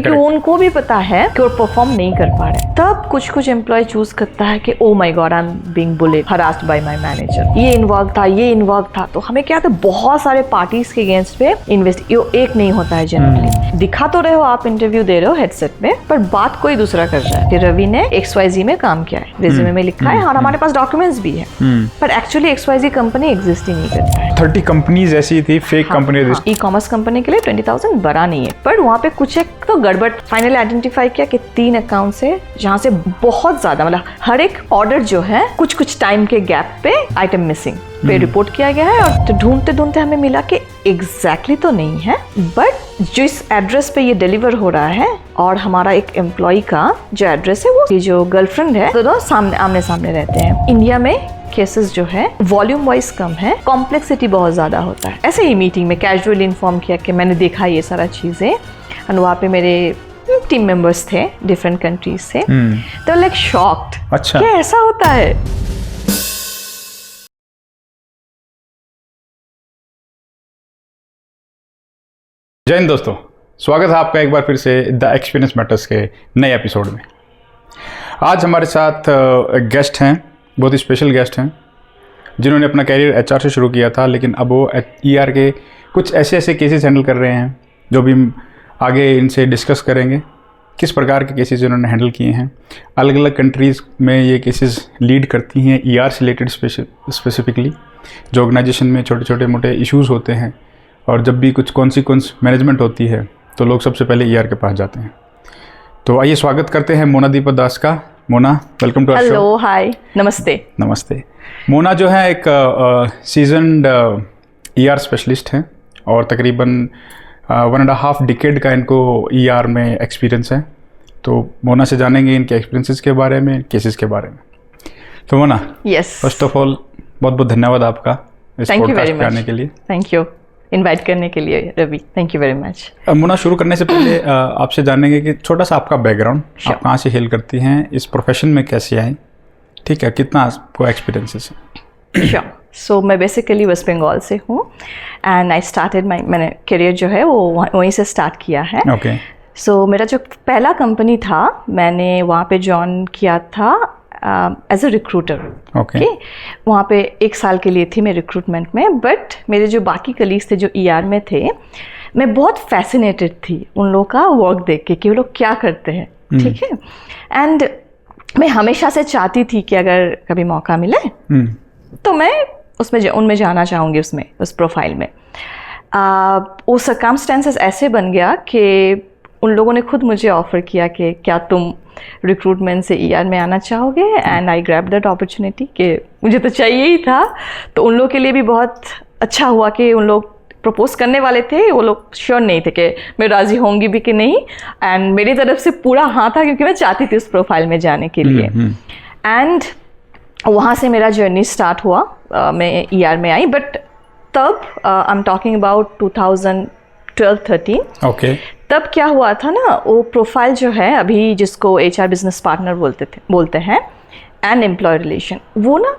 क्योंकि उनको भी पता है कि वो परफॉर्म नहीं कर पा रहे। तब कुछ एम्प्लॉय चूज करता है कि oh my god, I am being bullied, harassed by my manager, ये इन्वॉल्व था। तो हमें क्या था, बहुत सारे पार्टीज के अगेंस्ट पे एक नहीं होता है जनरली। दिखा तो रहे हो आप, इंटरव्यू दे रहे हो हेडसेट में, पर बात कोई दूसरा कर रहा है कि रवि ने XYZ में काम किया है, रिज्यूमे में लिखा है और हमारे पास डॉक्यूमेंट्स भी है, पर एक्चुअली XYZ कंपनी एग्जिस्ट ही नहीं करता है। 30 कंपनीज ऐसी थी fake company. E commerce company के लिए 20,000 बड़ा नहीं है, पर वहाँ पे कुछ एक तो गड़बड़ फाइनली आइडेंटिफाई किया कि 3 अकाउंट से जहाँ से बहुत ज्यादा, मतलब हर एक ऑर्डर जो है कुछ टाइम के गैप पे आइटम मिसिंग पे रिपोर्ट किया गया है। और तो ढूंढते हमें मिला कि एग्जैक्टली तो नहीं है, बट जिस एड्रेस पे ये डिलीवर हो रहा है और हमारा एक एम्प्लॉय का जो एड्रेस है, वो जो गर्लफ्रेंड है, दोनों आमने सामने रहते हैं। इंडिया में केसेस जो है वॉल्यूम वाइज कम है, कॉम्प्लेक्सिटी बहुत ज्यादा होता है। ऐसे ही मीटिंग में कैजुअली इन्फॉर्म किया कि मैंने देखा ये सारा चीजें, और वहाँ पे मेरे टीम मेंबर्स थे डिफरेंट कंट्रीज से, तो लाइक शॉक्ड, अच्छा क्या ऐसा होता है। जय हिंद दोस्तों, स्वागत है आपका एक बार फिर से द एक्सपीरियंस मैटर्स के नए एपिसोड में। आज हमारे साथ एक गेस्ट हैं, बहुत ही स्पेशल गेस्ट हैं, जिन्होंने अपना कैरियर HR से शुरू किया था, लेकिन अब वो ER के कुछ ऐसे केसेस हैंडल कर रहे हैं, जो भी हम आगे इनसे डिस्कस करेंगे। किस प्रकार के केसेस इन्होंने हैंडल किए हैं, अलग अलग कंट्रीज़ में ये केसेस लीड करती हैं ER से रिलेटेड स्पेसिफिकली, जो ऑर्गेनाइजेशन में छोटे मोटे इश्यूज़ होते हैं और जब भी कुछ कॉन्सिक्वेंस मैनेजमेंट होती है तो लोग सबसे पहले ER के पास जाते हैं। तो आइए स्वागत करते हैं मोना दीपक दास का। Mona, welcome to our show. Hello, hi, namaste. Namaste. Mona जो है एक सीजन्ड ER स्पेशलिस्ट हैं और तकरीबन 1.5 डिकेड का इनको ER में एक्सपीरियंस है। तो मोना से जानेंगे इनके एक्सपीरियंसेस के बारे में, केसेस के बारे में। तो Mona, yes, first of all बहुत बहुत धन्यवाद आपका इस पॉडकास्ट पे आने के लिए। थैंक यू इनवाइट करने के लिए Ravi, thank you very much. Mona, शुरू करने से पहले आपसे जानेंगे कि छोटा सा आपका बैकग्राउंड, आप कहाँ से हेल करती हैं, इस प्रोफेशन में कैसे आए, ठीक है, कितना आपको एक्सपीरियंसेस है? श्योर। सो मैं बेसिकली वेस्ट बंगाल से हूँ एंड आई स्टार्टेड मैंने करियर जो है वो वहीं से स्टार्ट किया है। ओके। सो मेरा जो पहला कंपनी था, मैंने वहाँ पे ज्वाइन किया था एज अ रिक्रूटर। ओके। वहाँ पे 1 साल के लिए थी मैं रिक्रूटमेंट में, बट मेरे जो बाकी कलीग्स थे जो ER में थे, मैं बहुत फैसिनेटेड थी उन लोगों का वर्क देख के कि वो लोग क्या करते हैं, ठीक है। एंड मैं हमेशा से चाहती थी कि अगर कभी मौका मिले तो मैं उनमें जाना चाहूँगी, उस प्रोफाइल में। वो सर्कमस्टेंसेस ऐसे बन गया कि उन लोगों ने खुद मुझे ऑफ़र किया कि क्या तुम रिक्रूटमेंट से ER में आना चाहोगे, and I grab that opportunity कि मुझे तो चाहिए ही था। तो उन लोगों के लिए भी बहुत अच्छा हुआ कि उन लोग प्रपोज करने वाले थे, वो लोग श्योर नहीं थे कि मैं राज़ी होंगी भी कि नहीं, एंड मेरी तरफ से पूरा हाँ था क्योंकि मैं चाहती थी उस प्रोफाइल में जाने के लिए। एंड वहाँ से मेरा जर्नी स्टार्ट हुआ, मैं ER में आई, बट तब I am talking about 2012-13। Okay. तब क्या हुआ था ना, वो प्रोफाइल जो है अभी जिसको HR बिजनेस पार्टनर बोलते हैं एंड एम्प्लॉय रिलेशन, वो ना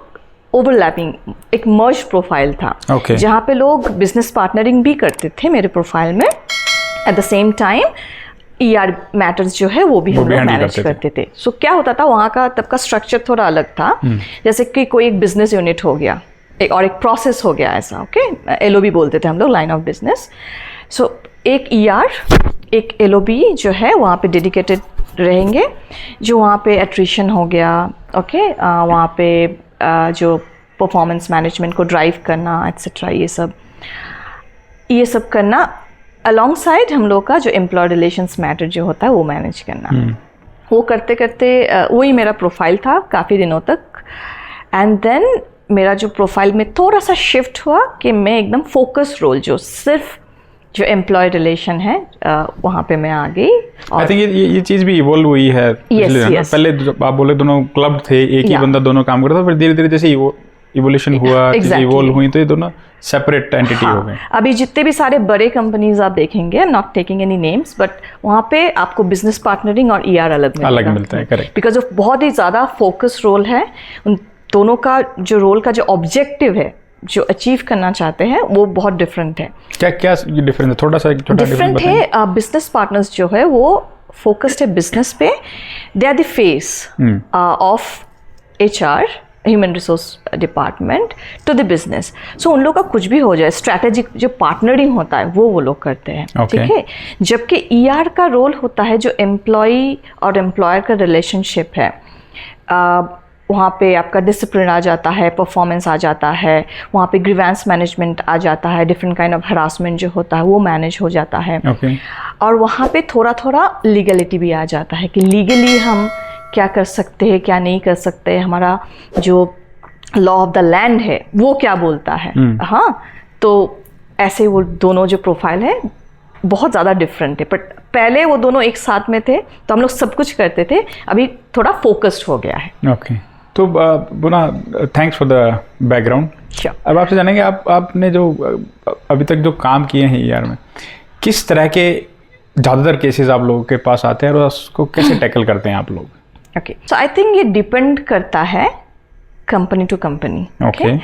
ओवरलैपिंग एक मर्ज प्रोफाइल था। okay. जहाँ पे लोग बिजनेस पार्टनरिंग भी करते थे मेरे प्रोफाइल में, at the same time ER matters जो है वो भी हम लोग मैनेज करते थे। सो क्या होता था, वहाँ का तब का स्ट्रक्चर थोड़ा अलग था। जैसे कि कोई एक बिजनेस यूनिट हो गया और एक प्रोसेस हो गया, ऐसा ओके, LOB बोलते थे हम लोग, लाइन ऑफ बिजनेस। सो एक ER एक LOB जो है वहाँ पे डेडिकेटेड रहेंगे, जो वहाँ पे एट्रिशन हो गया, ओके, वहाँ पे जो परफॉर्मेंस मैनेजमेंट को ड्राइव करना एट्सेट्रा, ये सब करना, अलॉन्ग साइड हम लोग का जो एम्प्लॉय रिलेशंस मैटर जो होता है वो मैनेज करना। वो करते करते वही मेरा प्रोफाइल था काफ़ी दिनों तक। एंड देन मेरा जो प्रोफाइल में थोड़ा सा शिफ्ट हुआ कि मैं एकदम फोकस रोल, जो सिर्फ जो एम्प्लॉय रिलेशन है वहाँ पे मैं आ गई। आई थिंक ये चीज़ भी इवॉल्व हुई है। yes. पहले आप बोले दोनों क्लब थे, एक ही बंदा दोनों काम करता था, फिर धीरे धीरे जैसे इवोल्यूशन हुआ, इवॉल्व हुई, तो ये दोनों सेपरेट एंटिटी हो गए। अभी जितने भी सारे बड़े कंपनीज आप देखेंगे, not taking any names, but वहाँ पे आपको बिजनेस पार्टनरिंग और ER अलग मिलता है, करेक्ट, बिकॉज ऑफ बहुत ही ज़्यादा फोकस रोल है। उन दोनों का जो रोल का जो ऑब्जेक्टिव है जो अचीव करना चाहते हैं वो बहुत डिफरेंट है। क्या क्या डिफरेंस है? थोड़ा सा छोटा डिफरेंट है। बिजनेस पार्टनर्स जो है वो फोकस्ड है बिजनेस पे, they are the face of HR human resource department to the business. So उन लोग का कुछ भी हो जाए, स्ट्रैटेजिक जो पार्टनरिंग होता है वो लोग करते हैं, ठीक है। जबकि ER का रोल होता है जो एम्प्लॉय और एम्प्लॉयर का रिलेशनशिप है, वहाँ पे आपका डिसिप्लिन आ जाता है, परफॉर्मेंस आ जाता है, वहाँ पे ग्रीवेंस मैनेजमेंट आ जाता है, डिफरेंट काइंड ऑफ हरासमेंट जो होता है वो मैनेज हो जाता है। और वहाँ पे थोड़ा थोड़ा लीगलिटी भी आ जाता है कि लीगली हम क्या कर सकते हैं, क्या नहीं कर सकते, हमारा जो लॉ ऑफ द लैंड है वो क्या बोलता है। हाँ, तो ऐसे वो दोनों जो प्रोफाइल है बहुत ज़्यादा डिफरेंट है। बट पहले वो दोनों एक साथ में थे तो हम लोग सब कुछ करते थे, अभी थोड़ा फोकस्ड हो गया है। ओके, तो बुना, थैंक्स फॉर द बैकग्राउंड। अब आपसे जानेंगे, आपने जो अभी तक जो काम किए हैं ER में, किस तरह के ज़्यादातर केसेस आप लोगों के पास आते हैं और उसको कैसे टैकल करते हैं आप लोग? ओके, सो आई थिंक ये डिपेंड करता है कंपनी टू कंपनी। ओके,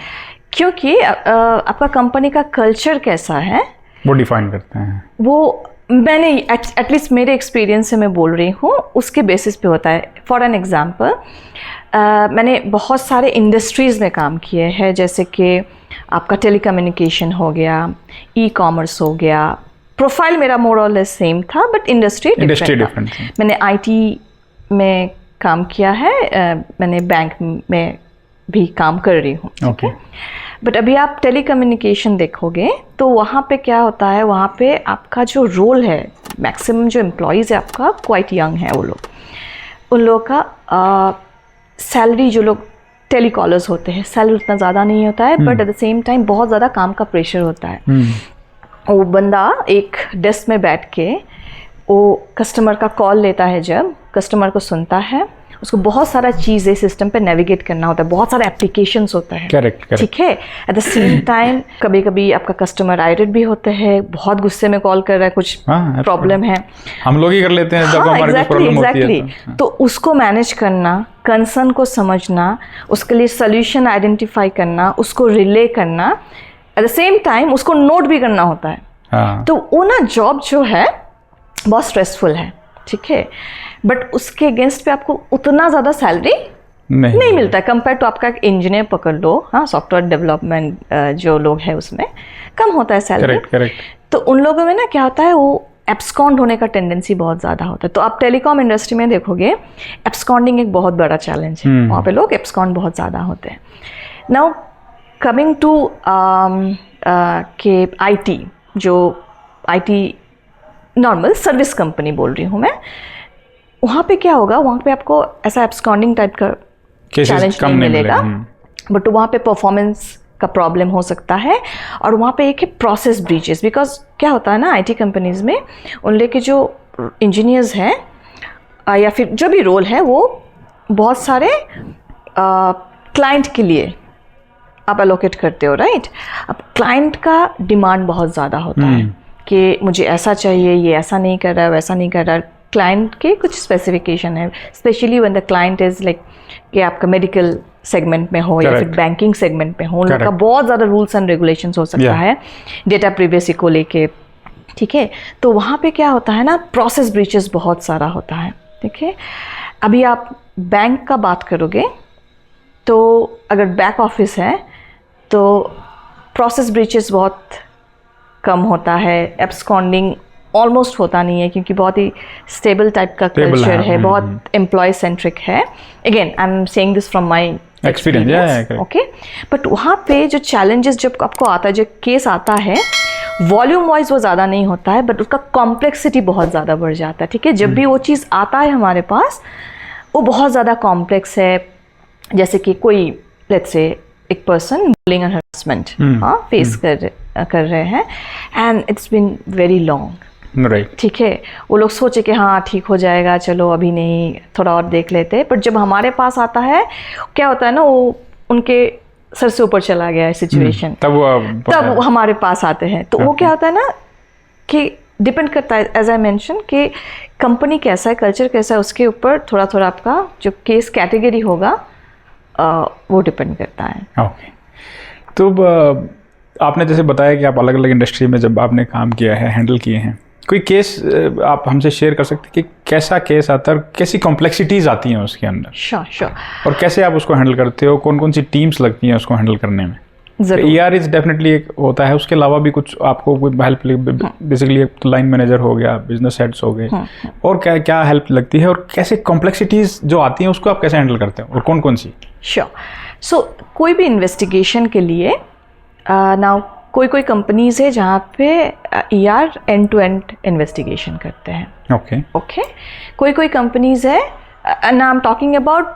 क्योंकि आपका कंपनी का कल्चर कैसा है वो डिफाइन करते हैं। वो मैंने एटलीस्ट मेरे एक्सपीरियंस से मैं बोल रही हूँ, उसके बेसिस पे होता है। फॉर एन एग्जांपल, मैंने बहुत सारे इंडस्ट्रीज़ में काम किए हैं, जैसे कि आपका टेलीकम्युनिकेशन हो गया, ई-कॉमर्स हो गया। प्रोफाइल मेरा मोर और लेस सेम था, बट इंडस्ट्री डिफरेंट था। मैंने IT में काम किया है, मैंने बैंक में भी काम कर रही हूँ। ओके, बट अभी आप टेलीकम्युनिकेशन देखोगे तो वहाँ पे क्या होता है, वहाँ पे आपका जो रोल है, मैक्सिमम जो एम्प्लॉयज़ है आपका क्वाइट यंग है वो लोग, उन लोगों का सैलरी, जो लोग टेलीकॉलर्स होते हैं, सैलरी उतना ज़्यादा नहीं होता है, but at the same time बहुत ज़्यादा काम का प्रेशर होता है। वो बंदा एक डेस्क में बैठ के वो कस्टमर का कॉल लेता है, जब कस्टमर को सुनता है, उसको बहुत सारा चीज़ें सिस्टम पे नेविगेट करना होता है, बहुत सारे एप्लीकेशंस होता है। करेक्ट, ठीक है। एट द सेम टाइम कभी कभी आपका कस्टमर आयरेट भी होते हैं, बहुत गुस्से में कॉल कर रहा है, कुछ प्रॉब्लम है, हम लोग ही कर लेते हैं जब हमारे को प्रॉब्लम होती है। तो उसको मैनेज करना, कंसर्न को समझना, उसके लिए सोल्यूशन आइडेंटिफाई करना, उसको रिले करना, एट द सेम टाइम उसको नोट भी करना होता है। तो वो ना जॉब जो है बहुत स्ट्रेसफुल है, ठीक है। बट उसके अगेंस्ट पे आपको उतना ज़्यादा सैलरी नहीं मिलता है कंपेयर टू आपका एक इंजीनियर पकड़ लो, हाँ, सॉफ्टवेयर डेवलपमेंट जो लोग हैं उसमें कम होता है सैलरी। करेक्ट। तो उन लोगों में ना क्या होता है, वो एब्सकॉन्ड होने का टेंडेंसी बहुत ज़्यादा होता है। तो आप टेलीकॉम इंडस्ट्री में देखोगे एब्सकॉन्डिंग एक बहुत बड़ा चैलेंज है, वहाँ पे लोग एब्सकॉन्ड बहुत ज़्यादा होते हैं। नाउ कमिंग टू के IT, जो IT नॉर्मल सर्विस कंपनी बोल रही हूँ मैं, वहाँ पे क्या होगा, वहाँ पे आपको ऐसा एब्सकॉन्डिंग टाइप का चैलेंज नहीं मिलेगा, बट वहाँ पे परफॉर्मेंस का प्रॉब्लम हो सकता है। और वहाँ पे एक है प्रोसेस ब्रीचेस, बिकॉज क्या होता है ना, IT कंपनीज में उन लोग के जो इंजीनियर्स हैं या फिर जो भी रोल है, वो बहुत सारे क्लाइंट के लिए आप एलोकेट करते हो, राइट। अब क्लाइंट का डिमांड बहुत ज़्यादा होता है कि मुझे ऐसा चाहिए, ये ऐसा नहीं कर रहा है, वैसा नहीं कर रहा है। क्लाइंट के कुछ स्पेसिफिकेशन है, specially when the client is like कि आपका मेडिकल सेगमेंट में हो या फिर बैंकिंग सेगमेंट में हो, उन लोग का बहुत ज़्यादा रूल्स एंड रेगुलेशंस हो सकता है डेटा प्रिवेसी को लेके, ठीक है। तो वहाँ पे क्या होता है ना, प्रोसेस ब्रीचेस बहुत सारा होता है, ठीक है। अभी आप बैंक का बात करोगे तो अगर बैक ऑफिस है तो प्रोसेस ब्रीचेस बहुत कम होता है, एब्सकॉन्डिंग ऑलमोस्ट होता नहीं है, क्योंकि बहुत ही स्टेबल टाइप का कल्चर है, बहुत एम्प्लॉय सेंट्रिक है। Again I am saying this from my experience, okay. But वहाँ पे जो चैलेंजेस जब आपको आता है, जो केस आता है, वॉल्यूम वाइज वो ज़्यादा नहीं होता है, बट उसका कॉम्प्लेक्सिटी बहुत ज़्यादा बढ़ जाता है, ठीक है। जब भी वो चीज़ आता है हमारे पास, वो बहुत ज़्यादा कॉम्प्लेक्स है। जैसे कि कोई लेट्स से एक person bullying and harassment face कर रहे हैं, and it's been very long, right, ठीक है। वो लोग सोचे कि हाँ ठीक हो जाएगा, चलो अभी नहीं, थोड़ा और देख लेते। बट जब हमारे पास आता है, क्या होता है ना, वो उनके सर से ऊपर चला गया है सिचुएशन, तब हमारे पास आते हैं। तो वो क्या होता है ना कि डिपेंड करता है, एज आई मेंशन, कि कंपनी कैसा है, कल्चर कैसा है, उसके ऊपर थोड़ा थोड़ा आपका जो केस कैटेगरी होगा वो डिपेंड करता है। ओके, तो आपने जैसे बताया कि आप अलग अलग इंडस्ट्री में जब आपने काम किया है, हैंडल किए हैं, कोई केस आप हमसे शेयर कर सकते हैं कि कैसा केस आता है और कैसी कॉम्प्लेक्सिटीज़ आती हैं उसके अंदर? श्योर। और कैसे आप उसको हैंडल करते हो, कौन कौन सी टीम्स लगती हैं उसको हैंडल करने में? ER इज डेफिनेटली एक होता है, उसके अलावा भी कुछ आपको कोई हेल्प, बेसिकली एक तो लाइन मैनेजर हो गया, बिजनेस हेड्स हो गए, और क्या क्या हेल्प लगती है और कैसे कॉम्प्लेक्सिटीज़ जो आती हैं उसको आप कैसे हैंडल करते हो और कौन कौन सी? श्योर। सो कोई भी इन्वेस्टिगेशन के लिए नाउ कोई कंपनीज है जहाँ पे ER end to end investigation करते हैं। ओके। कोई कंपनीज है ना, आई एम टॉकिंग अबाउट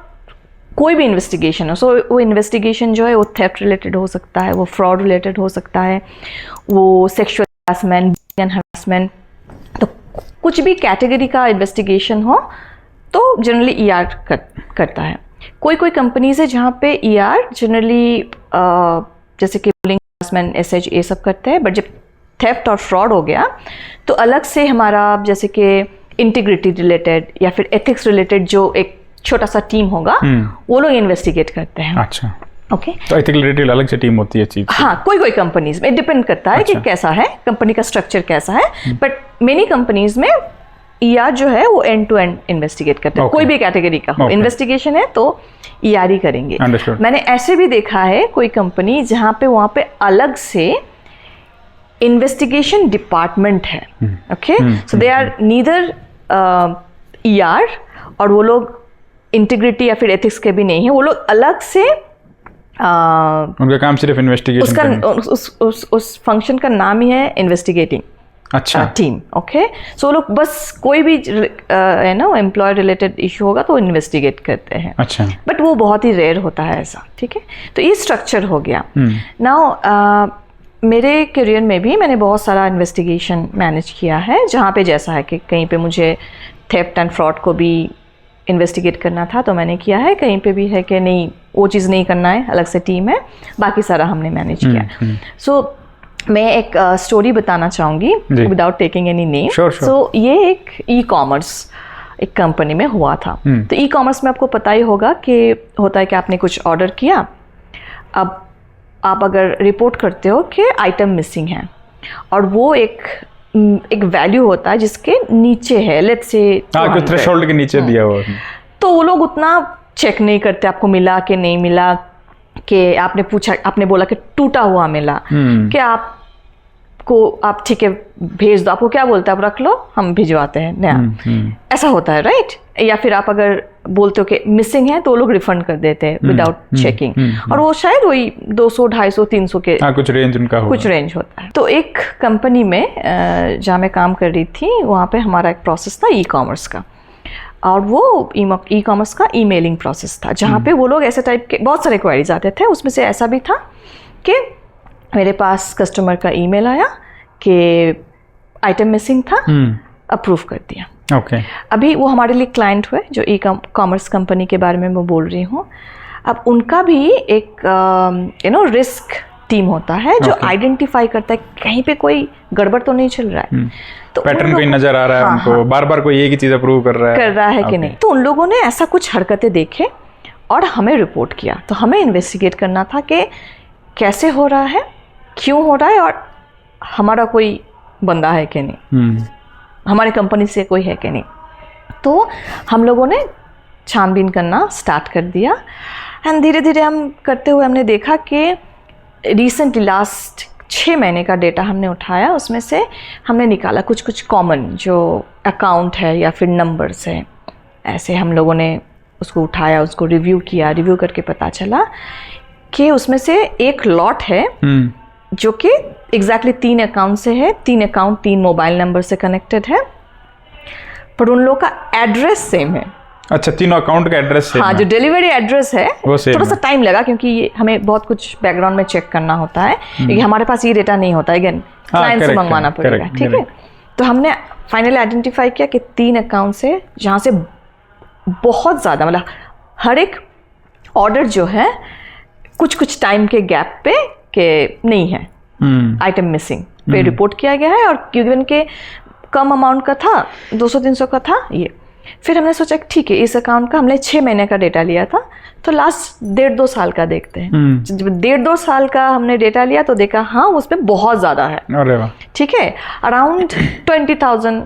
कोई भी इन्वेस्टिगेशन हो। सो वो इन्वेस्टिगेशन जो है वो थेफ्ट रिलेटेड हो सकता है, वो फ्रॉड रिलेटेड हो सकता है, वो सेक्सुअल हरासमेंट, तो कुछ भी कैटेगरी का इन्वेस्टिगेशन हो तो जनरली ER करता है। कोई कंपनीज है जहाँ पे ER जनरली जैसे कि हरासमेंट, SH ये सब करते हैं, बट जब थेफ्ट और फ्रॉड हो गया तो अलग से हमारा जैसे कि इंटीग्रिटी रिलेटेड या फिर एथिक्स रिलेटेड जो एक छोटा सा टीम होगा वो लोग इन्वेस्टिगेट करते हैं। अच्छा, ओके। तो एथिकल रिलेटेड अलग से टीम होती है चीफ? हाँ, कोई कंपनीज में डिपेंड करता है कि कैसा है कंपनी का स्ट्रक्चर कैसा है, बट मेनी कंपनीज में ER जो है वो एंड टू एंड इन्वेस्टिगेट करते हैं। कोई भी कैटेगरी का हो, इन्वेस्टिगेशन है तो ER ही करेंगे। मैंने ऐसे भी देखा है कोई कंपनी जहाँ पे वहाँ पे अलग से इन्वेस्टिगेशन डिपार्टमेंट है। Okay, so they are neither ER और वो लोग इंटीग्रिटी या फिर एथिक्स के भी नहीं है, वो लोग अलग से उनका काम सिर्फ इन्वेस्टिगेशन उस फंक्शन का नाम ही है इन्वेस्टिगेटिंग टीम। ओके, सो वो लोग बस कोई भी है ना एम्प्लॉय रिलेटेड इशू होगा तो इन्वेस्टिगेट करते हैं। अच्छा, बट वो बहुत ही रेयर होता है ऐसा। ठीक है, तो ये स्ट्रक्चर हो गया। नाउ मेरे करियर में भी मैंने बहुत सारा इन्वेस्टिगेशन मैनेज किया है, जहाँ पे जैसा है कि कहीं पे मुझे थेफ्ट एंड फ्रॉड को भी इन्वेस्टिगेट करना था तो मैंने किया है, कहीं पे भी है कि नहीं वो चीज़ नहीं करना है, अलग से टीम है, बाकी सारा हमने मैनेज किया। सो मैं एक स्टोरी बताना चाहूँगी विदाउट टेकिंग एनी नेम। सो ये एक ई-कॉमर्स एक कंपनी में हुआ था। तो ई-कॉमर्स में आपको पता ही होगा कि होता है कि आपने कुछ ऑर्डर किया, अब आप अगर रिपोर्ट करते हो कि आइटम मिसिंग है और वो एक वैल्यू होता है जिसके नीचे है, लेट्स से कुछ थ्रेशोल्ड के नीचे दिया हुआ, तो वो लोग उतना चेक नहीं करते आपको मिला कि नहीं मिला, कि आपने पूछा, आपने बोला कि टूटा हुआ मिला, कि आप ठीक है भेज दो, आपको क्या बोलते हैं आप रख लो हम भिजवाते हैं नया, ऐसा होता है राइट। या फिर आप अगर बोलते हो कि मिसिंग है तो वो लोग रिफंड कर देते हैं विदाउट चेकिंग, और वो शायद वही 200, 250, 300 के कुछ रेंज उनका कुछ रेंज होता है। तो एक कंपनी में जहाँ मैं काम कर रही थी वहाँ पे हमारा एक प्रोसेस था ई-कॉमर्स का, और वो ई-कॉमर्स का ईमेलिंग प्रोसेस था, जहाँ पे वो लोग ऐसे टाइप के बहुत सारे क्वेरीज आते थे। उसमें से ऐसा भी था कि मेरे पास कस्टमर का ईमेल आया कि आइटम मिसिंग था, अप्रूव कर दिया। अभी वो हमारे लिए क्लाइंट हुए जो ई-कॉमर्स कंपनी के बारे में मैं बोल रही हूँ। अब उनका भी एक रिस्क टीम होता है जो आइडेंटिफाई करता है कहीं पे कोई गड़बड़ तो नहीं चल रहा है, तो पैटर्न कोई नजर आ रहा है उनको, बार बार कोई एक ही चीज अप्रूव कर रहा है कि नहीं। तो उन लोगों ने ऐसा कुछ हरकतें देखे और हमें रिपोर्ट किया। तो हमें इन्वेस्टिगेट करना था कि कैसे हो रहा है, क्यों हो रहा है, और हमारा कोई बंदा है कि नहीं, हमारे कंपनी से कोई है कि नहीं। तो हम लोगों ने छानबीन करना स्टार्ट कर दिया, एंड धीरे धीरे हम करते हुए हमने देखा कि रिसेंटली लास्ट 6 महीने का डेटा हमने उठाया, उसमें से हमने निकाला कुछ कॉमन जो अकाउंट है या फिर नंबर्स है, ऐसे हम लोगों ने उसको उठाया, उसको रिव्यू किया। रिव्यू करके पता चला कि उसमें से एक लॉट है जो कि एग्जैक्टली 3 अकाउंट से है, 3 अकाउंट 3 मोबाइल नंबर से कनेक्टेड है, पर उन लोगों का एड्रेस सेम है। अच्छा, तीनों अकाउंट का एड्रेस सेम हाँ, जो डिलीवरी एड्रेस है वो सेम। थोड़ा सा टाइम लगा क्योंकि ये हमें बहुत कुछ बैकग्राउंड में चेक करना होता है, क्योंकि हमारे पास ये डेटा नहीं होता, अगेन क्लाइंट से मंगवाना पड़ेगा। ठीक है, तो हमने फाइनली आइडेंटिफाई किया कि 3 अकाउंट से जहाँ से बहुत ज़्यादा, मतलब हर एक ऑर्डर जो है कुछ टाइम के गैप पे के नहीं है, आइटम मिसिंग पे रिपोर्ट किया गया है, और क्योंकि उनके कम अमाउंट का था, 200-300 का था ये। फिर हमने सोचा कि ठीक है, इस अकाउंट का हमने 6 महीने का डेटा लिया था, तो लास्ट 1.5-2 साल का देखते हैं। जब 1.5-2 साल का हमने डेटा लिया तो देखा हाँ उसमें बहुत ज़्यादा है। अरे वाह। ठीक है, अराउंड 20,000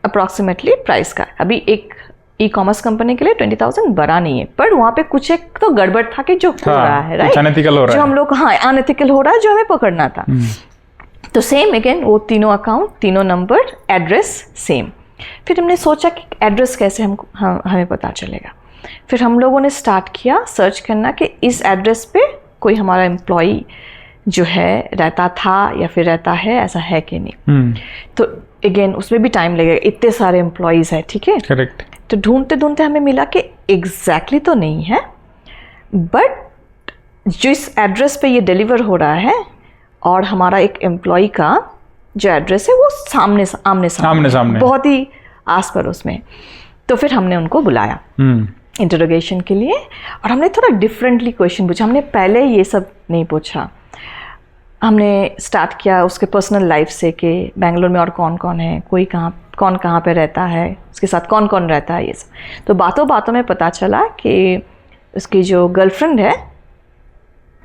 अप्रॉक्सीमेटली प्राइस का। अभी एक ई-कॉमर्स कंपनी के लिए 20,000 बड़ा नहीं है, पर वहाँ पे कुछ एक तो गड़बड़ था कि जो हो रहा है, राइट, अनएथिकल हो रहा है, जो हम लोग अनएथिकल हो रहा है, जो हमें पकड़ना था। तो सेम अगेन वो तीनों अकाउंट, तीनों नंबर, एड्रेस सेम। फिर हमने सोचा कि एड्रेस कैसे हमें पता चलेगा। फिर हम लोगों ने स्टार्ट किया सर्च करना कि इस एड्रेस पे कोई हमारा एम्प्लॉई जो है रहता था या फिर रहता है, ऐसा है कि नहीं। तो अगेन उसमें भी टाइम लगेगा, इतने सारे एम्प्लॉयज़ हैं, ठीक है, करेक्ट। तो ढूंढते ढूंढते हमें मिला कि एग्जैक्टली तो नहीं है, बट जिस एड्रेस पे ये डिलीवर हो रहा है और हमारा एक एम्प्लॉय का जो एड्रेस है वो आमने सामने बहुत ही आस पड़ोस में। तो फिर हमने उनको बुलाया इंटरोगेशन के लिए, और हमने थोड़ा डिफरेंटली क्वेश्चन पूछा। हमने पहले ये सब नहीं पूछा। हमने स्टार्ट किया उसके पर्सनल लाइफ से कि बेंगलोर में और कौन कौन है, कौन कहाँ पे रहता है, उसके साथ कौन कौन रहता है, ये सब। तो बातों बातों में पता चला कि उसकी जो गर्लफ्रेंड है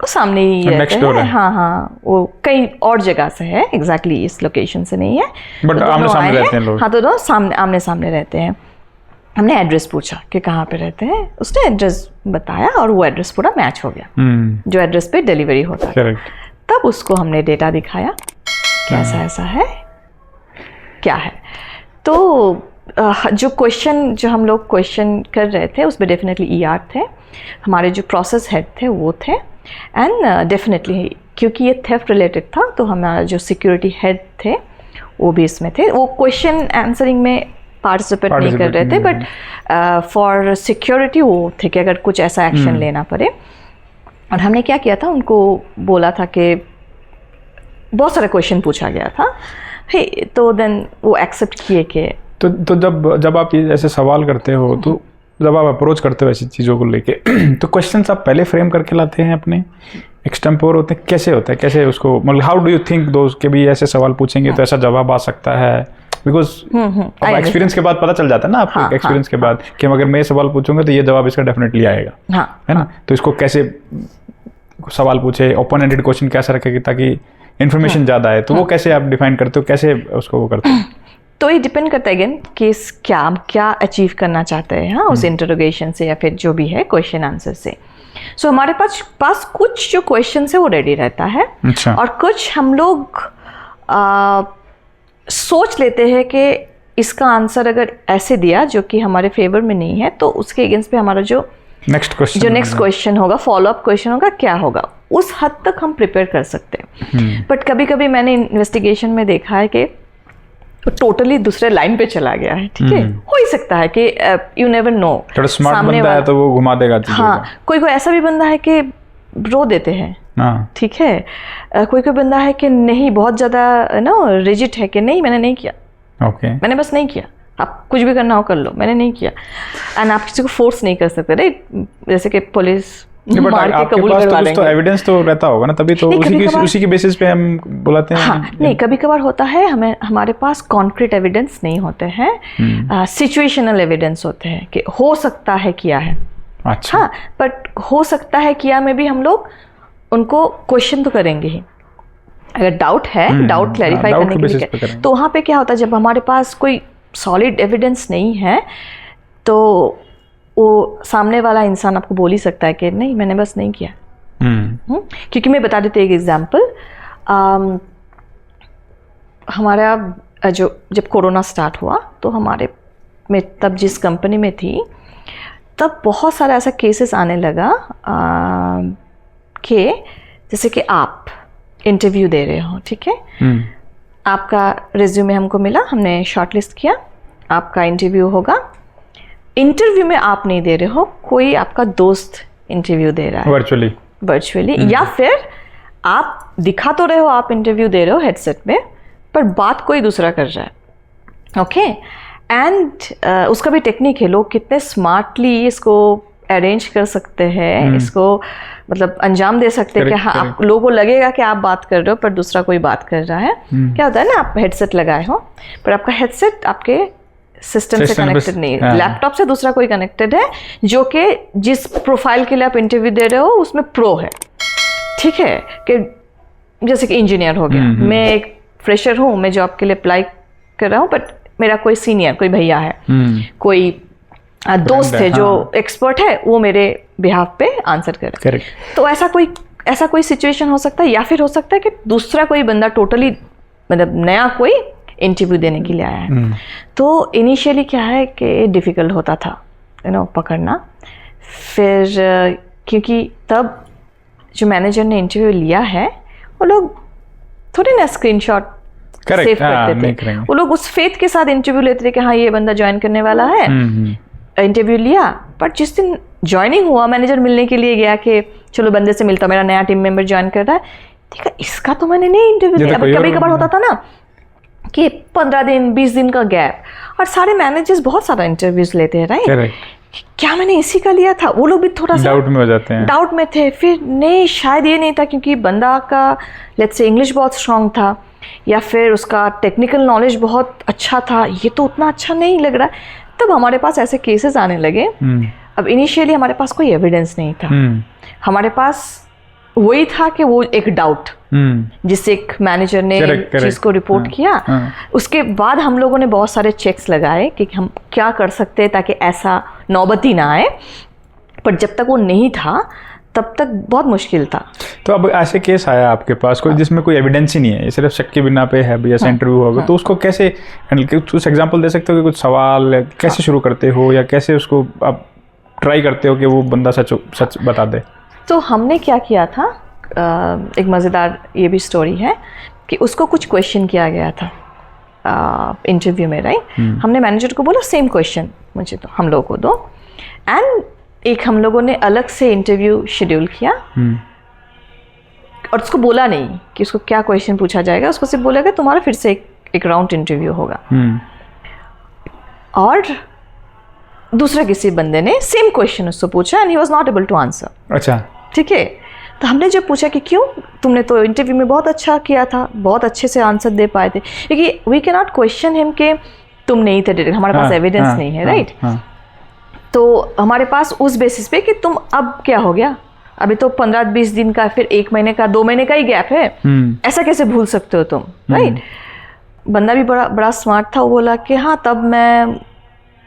वो सामने ही रहते हैं। हाँ, वो कई और जगह से है, एग्जैक्टली इस लोकेशन से नहीं है, बट आमने सामने रहते हैं लोग। हाँ, तो दोनों आमने सामने रहते हैं। हमने एड्रेस पूछा कि कहाँ पे रहते हैं, उसने एड्रेस बताया और वो एड्रेस पूरा मैच हो गया जो एड्रेस पे डिलीवरी होता है। तब उसको हमने डेटा दिखाया कि ऐसा है, क्या है। तो जो हम लोग क्वेश्चन कर रहे थे उसमें डेफिनेटली ER थे, हमारे जो प्रोसेस हेड थे वो थे, एंड डेफिनेटली क्योंकि ये थेफ्ट रिलेटेड था तो हमारा जो सिक्योरिटी हेड थे वो भी इसमें थे। वो क्वेश्चन आंसरिंग में पार्टिसिपेट नहीं कर रहे थे, बट फॉर सिक्योरिटी वो थे कि अगर कुछ ऐसा एक्शन लेना पड़े। और हमने क्या किया था, उनको बोला था कि बहुत सारे क्वेश्चन पूछा गया था, तो देन वो एक्सेप्ट किए कि तो जब आप ऐसे सवाल करते हो, तो जब आप अप्रोच करते हो ऐसी चीज़ों को लेके तो क्वेश्चंस आप पहले फ्रेम करके लाते हैं अपने, एक्सटेम्पोर होते हैं, कैसे होता है, कैसे उसको, मतलब हाउ डू यू थिंक दोस्त के भी ऐसे सवाल पूछेंगे तो ऐसा जवाब आ सकता है? बिकॉज अब एक्सपीरियंस के बाद पता चल जाता है ना आपको, एक्सपीरियंस के बाद कि अगर मैं ये सवाल पूछूंगा तो ये जवाब इसका डेफिनेटली आएगा, है ना। तो इसको कैसे सवाल पूछे, ओपन एंडेड क्वेश्चन कैसे रखेगी ताकि इन्फॉर्मेशन ज़्यादा है, तो वो कैसे आप डिफाइन करते हो, कैसे उसको वो करते हो? तो ये डिपेंड करता है अगेन कि क्या अचीव करना चाहते हैं, हाँ, उस इंटरोगेशन से या फिर जो भी है क्वेश्चन आंसर से। सो हमारे पास कुछ जो क्वेश्चन है वो रेडी रहता है। अच्छा। और कुछ हम लोग सोच लेते हैं कि इसका आंसर अगर ऐसे दिया जो कि हमारे फेवर में नहीं है, तो उसके अगेंस्ट पे हमारा जो नेक्स्ट क्वेश्चन होगा, फॉलोअप क्वेश्चन होगा, क्या होगा, उस हद तक हम प्रिपेयर कर सकते हैं। बट कभी कभी मैंने इन्वेस्टिगेशन में देखा है कि टोटली दूसरे लाइन पे चला गया है, ठीक है, हो ही सकता है कि यू नेवर नो, थोड़ा स्मार्ट बंदा है तो वो घुमा देगा। हाँ, कोई ऐसा भी बंदा है कि रो देते हैं, ठीक है, कोई बंदा है कि नहीं, बहुत ज़्यादा रिजिड है कि नहीं, मैंने नहीं किया, मैंने बस नहीं किया, आप कुछ भी करना हो कर लो, मैंने नहीं किया। एंड आप किसी को फोर्स नहीं कर सकते, राइट, जैसे कि पुलिस मार के कबूल करवा देंगे। तो एविडेंस तो रहता होगा ना, तभी तो उसी की बेसिस पे हम बुलाते हैं। हाँ, नहीं, कभी कभार होता है हमारे पास कॉन्क्रीट एविडेंस नहीं होते हैं, सिचुएशनल एविडेंस होते हैं कि हो सकता है किया है। अच्छा। हाँ, बट हो सकता है किया में भी हम लोग उनको क्वेश्चन तो करेंगे ही, अगर डाउट है, डाउट क्लैरिफाई करने के लिए। तो वहाँ पे क्या होता है, जब हमारे पास कोई सॉलिड एविडेंस नहीं है तो वो सामने वाला इंसान आपको बोल ही सकता है कि नहीं, मैंने बस नहीं किया। क्योंकि मैं बता देती हूँ एक एग्जाम्पल, हमारा जब कोरोना स्टार्ट हुआ तो मैं तब जिस कंपनी में थी तब बहुत सारा ऐसा केसेस आने लगा कि जैसे कि आप इंटरव्यू दे रहे हो, ठीक है, आपका रिज्यूमे हमको मिला, हमने शॉर्टलिस्ट किया, आपका इंटरव्यू होगा, इंटरव्यू में आप नहीं दे रहे हो, कोई आपका दोस्त इंटरव्यू दे रहा है वर्चुअली, या फिर आप दिखा तो रहे हो आप इंटरव्यू दे रहे हो हेडसेट में, पर बात कोई दूसरा कर रहा है, ओके। एंड उसका भी टेक्निक है, लोग कितने स्मार्टली इसको अरेंज कर सकते हैं, इसको मतलब अंजाम दे सकते हैं कि हाँ, आप लोगों को लगेगा कि आप बात कर रहे हो पर दूसरा कोई बात कर रहा है। क्या होता है ना, आप हेडसेट लगाए हो पर आपका हेडसेट आपके सिस्टम से कनेक्टेड नहीं है, लैपटॉप से दूसरा कोई कनेक्टेड है जो कि जिस प्रोफाइल के लिए आप इंटरव्यू दे रहे हो उसमें प्रो है, ठीक है। कि जैसे कि इंजीनियर हो गया, मैं एक फ्रेशर हूँ, मैं जॉब के लिए अप्लाई कर रहा हूँ, बट मेरा कोई सीनियर, कोई भैया है, कोई दोस्त है जो एक्सपर्ट है, वो मेरे बिहाफ पे आंसर करे। तो ऐसा कोई सिचुएशन हो सकता है, या फिर हो सकता है कि दूसरा कोई बंदा टोटली मतलब नया कोई इंटरव्यू देने के लिए आया है। तो इनिशियली क्या है कि डिफ़िकल्ट होता था पकड़ना। फिर क्योंकि तब जो मैनेजर ने इंटरव्यू लिया है वो लोग थोड़ी ना स्क्रीनशॉट सेव करते थे, वो लोग उस फेथ के साथ इंटरव्यू लेते थे कि हाँ ये बंदा ज्वाइन करने वाला है। इंटरव्यू लिया, पर जिस दिन ज्वाइनिंग हुआ, मैनेजर मिलने के लिए गया कि चलो बंदे से मिलता, मेरा नया टीम मेंबर ज्वाइन कर रहा है, ठीक है, इसका तो मैंने नहीं इंटरव्यू दिया। कभी कभार होता था ना कि 15 दिन 20 दिन का गैप, और सारे मैनेजर्स बहुत सारा इंटरव्यूज लेते हैं, राइट, क्या मैंने इसी का लिया था, वो लोग भी थोड़ा सा डाउट में हो जाते हैं, डाउट में थे। फिर नहीं, शायद ये नहीं था क्योंकि बंदा का लेट्स से इंग्लिश बहुत स्ट्रांग था, या फिर उसका टेक्निकल नॉलेज बहुत अच्छा था, ये तो उतना अच्छा नहीं लग रहा। तब हमारे पास ऐसे केसेस आने लगे। अब इनिशियली हमारे पास कोई एविडेंस नहीं था, हमारे पास वही था कि वो एक डाउट जिससे एक मैनेजर ने चीज को रिपोर्ट किया। उसके बाद हम लोगों ने बहुत सारे चेक्स लगाए कि हम क्या कर सकते हैं ताकि ऐसा नौबत ही ना आए, पर जब तक वो नहीं था तब तक बहुत मुश्किल था। तो अब ऐसे केस आया आपके पास कोई जिसमें कोई एविडेंस ही नहीं है, सिर्फ शक के बिना पे है भैया इंटरव्यू होगा, तो उसको कैसे कुछ एग्जांपल दे सकते हो कि कुछ सवाल कैसे शुरू करते हो, या कैसे उसको आप ट्राई करते हो कि वो बंदा सच बता दे? तो हमने क्या किया था, एक मज़ेदार ये भी स्टोरी है कि उसको कुछ क्वेश्चन किया गया था इंटरव्यू में, राइट। हमने मैनेजर को बोला सेम क्वेश्चन मुझे तो हम लोगों को दो, एंड एक हम लोगों ने अलग से इंटरव्यू शेड्यूल किया, और उसको बोला नहीं कि उसको क्या क्वेश्चन पूछा जाएगा, उसको सिर्फ बोला कि तुम्हारा फिर से एक राउंड इंटरव्यू होगा। और दूसरे किसी बंदे ने सेम क्वेश्चन उससे पूछा and he was not able to answer. अच्छा, ठीक है। तो हमने जब पूछा कि क्यों, तुमने तो इंटरव्यू में बहुत अच्छा किया था, बहुत अच्छे से आंसर दे पाए थे, क्योंकि we can not question him कि तुम नहीं थे डायरेक्ट, हमारे पास एविडेंस नहीं है, राइट। तो हमारे पास उस बेसिस पे कि तुम अब क्या हो गया, अभी तो 15-20 दिन का, फिर 1 महीने का, 2 महीने का ही गैप है, ऐसा कैसे भूल सकते हो तुम, राइट। बंदा भी बड़ा स्मार्ट था, वो बोला कि हाँ तब मैं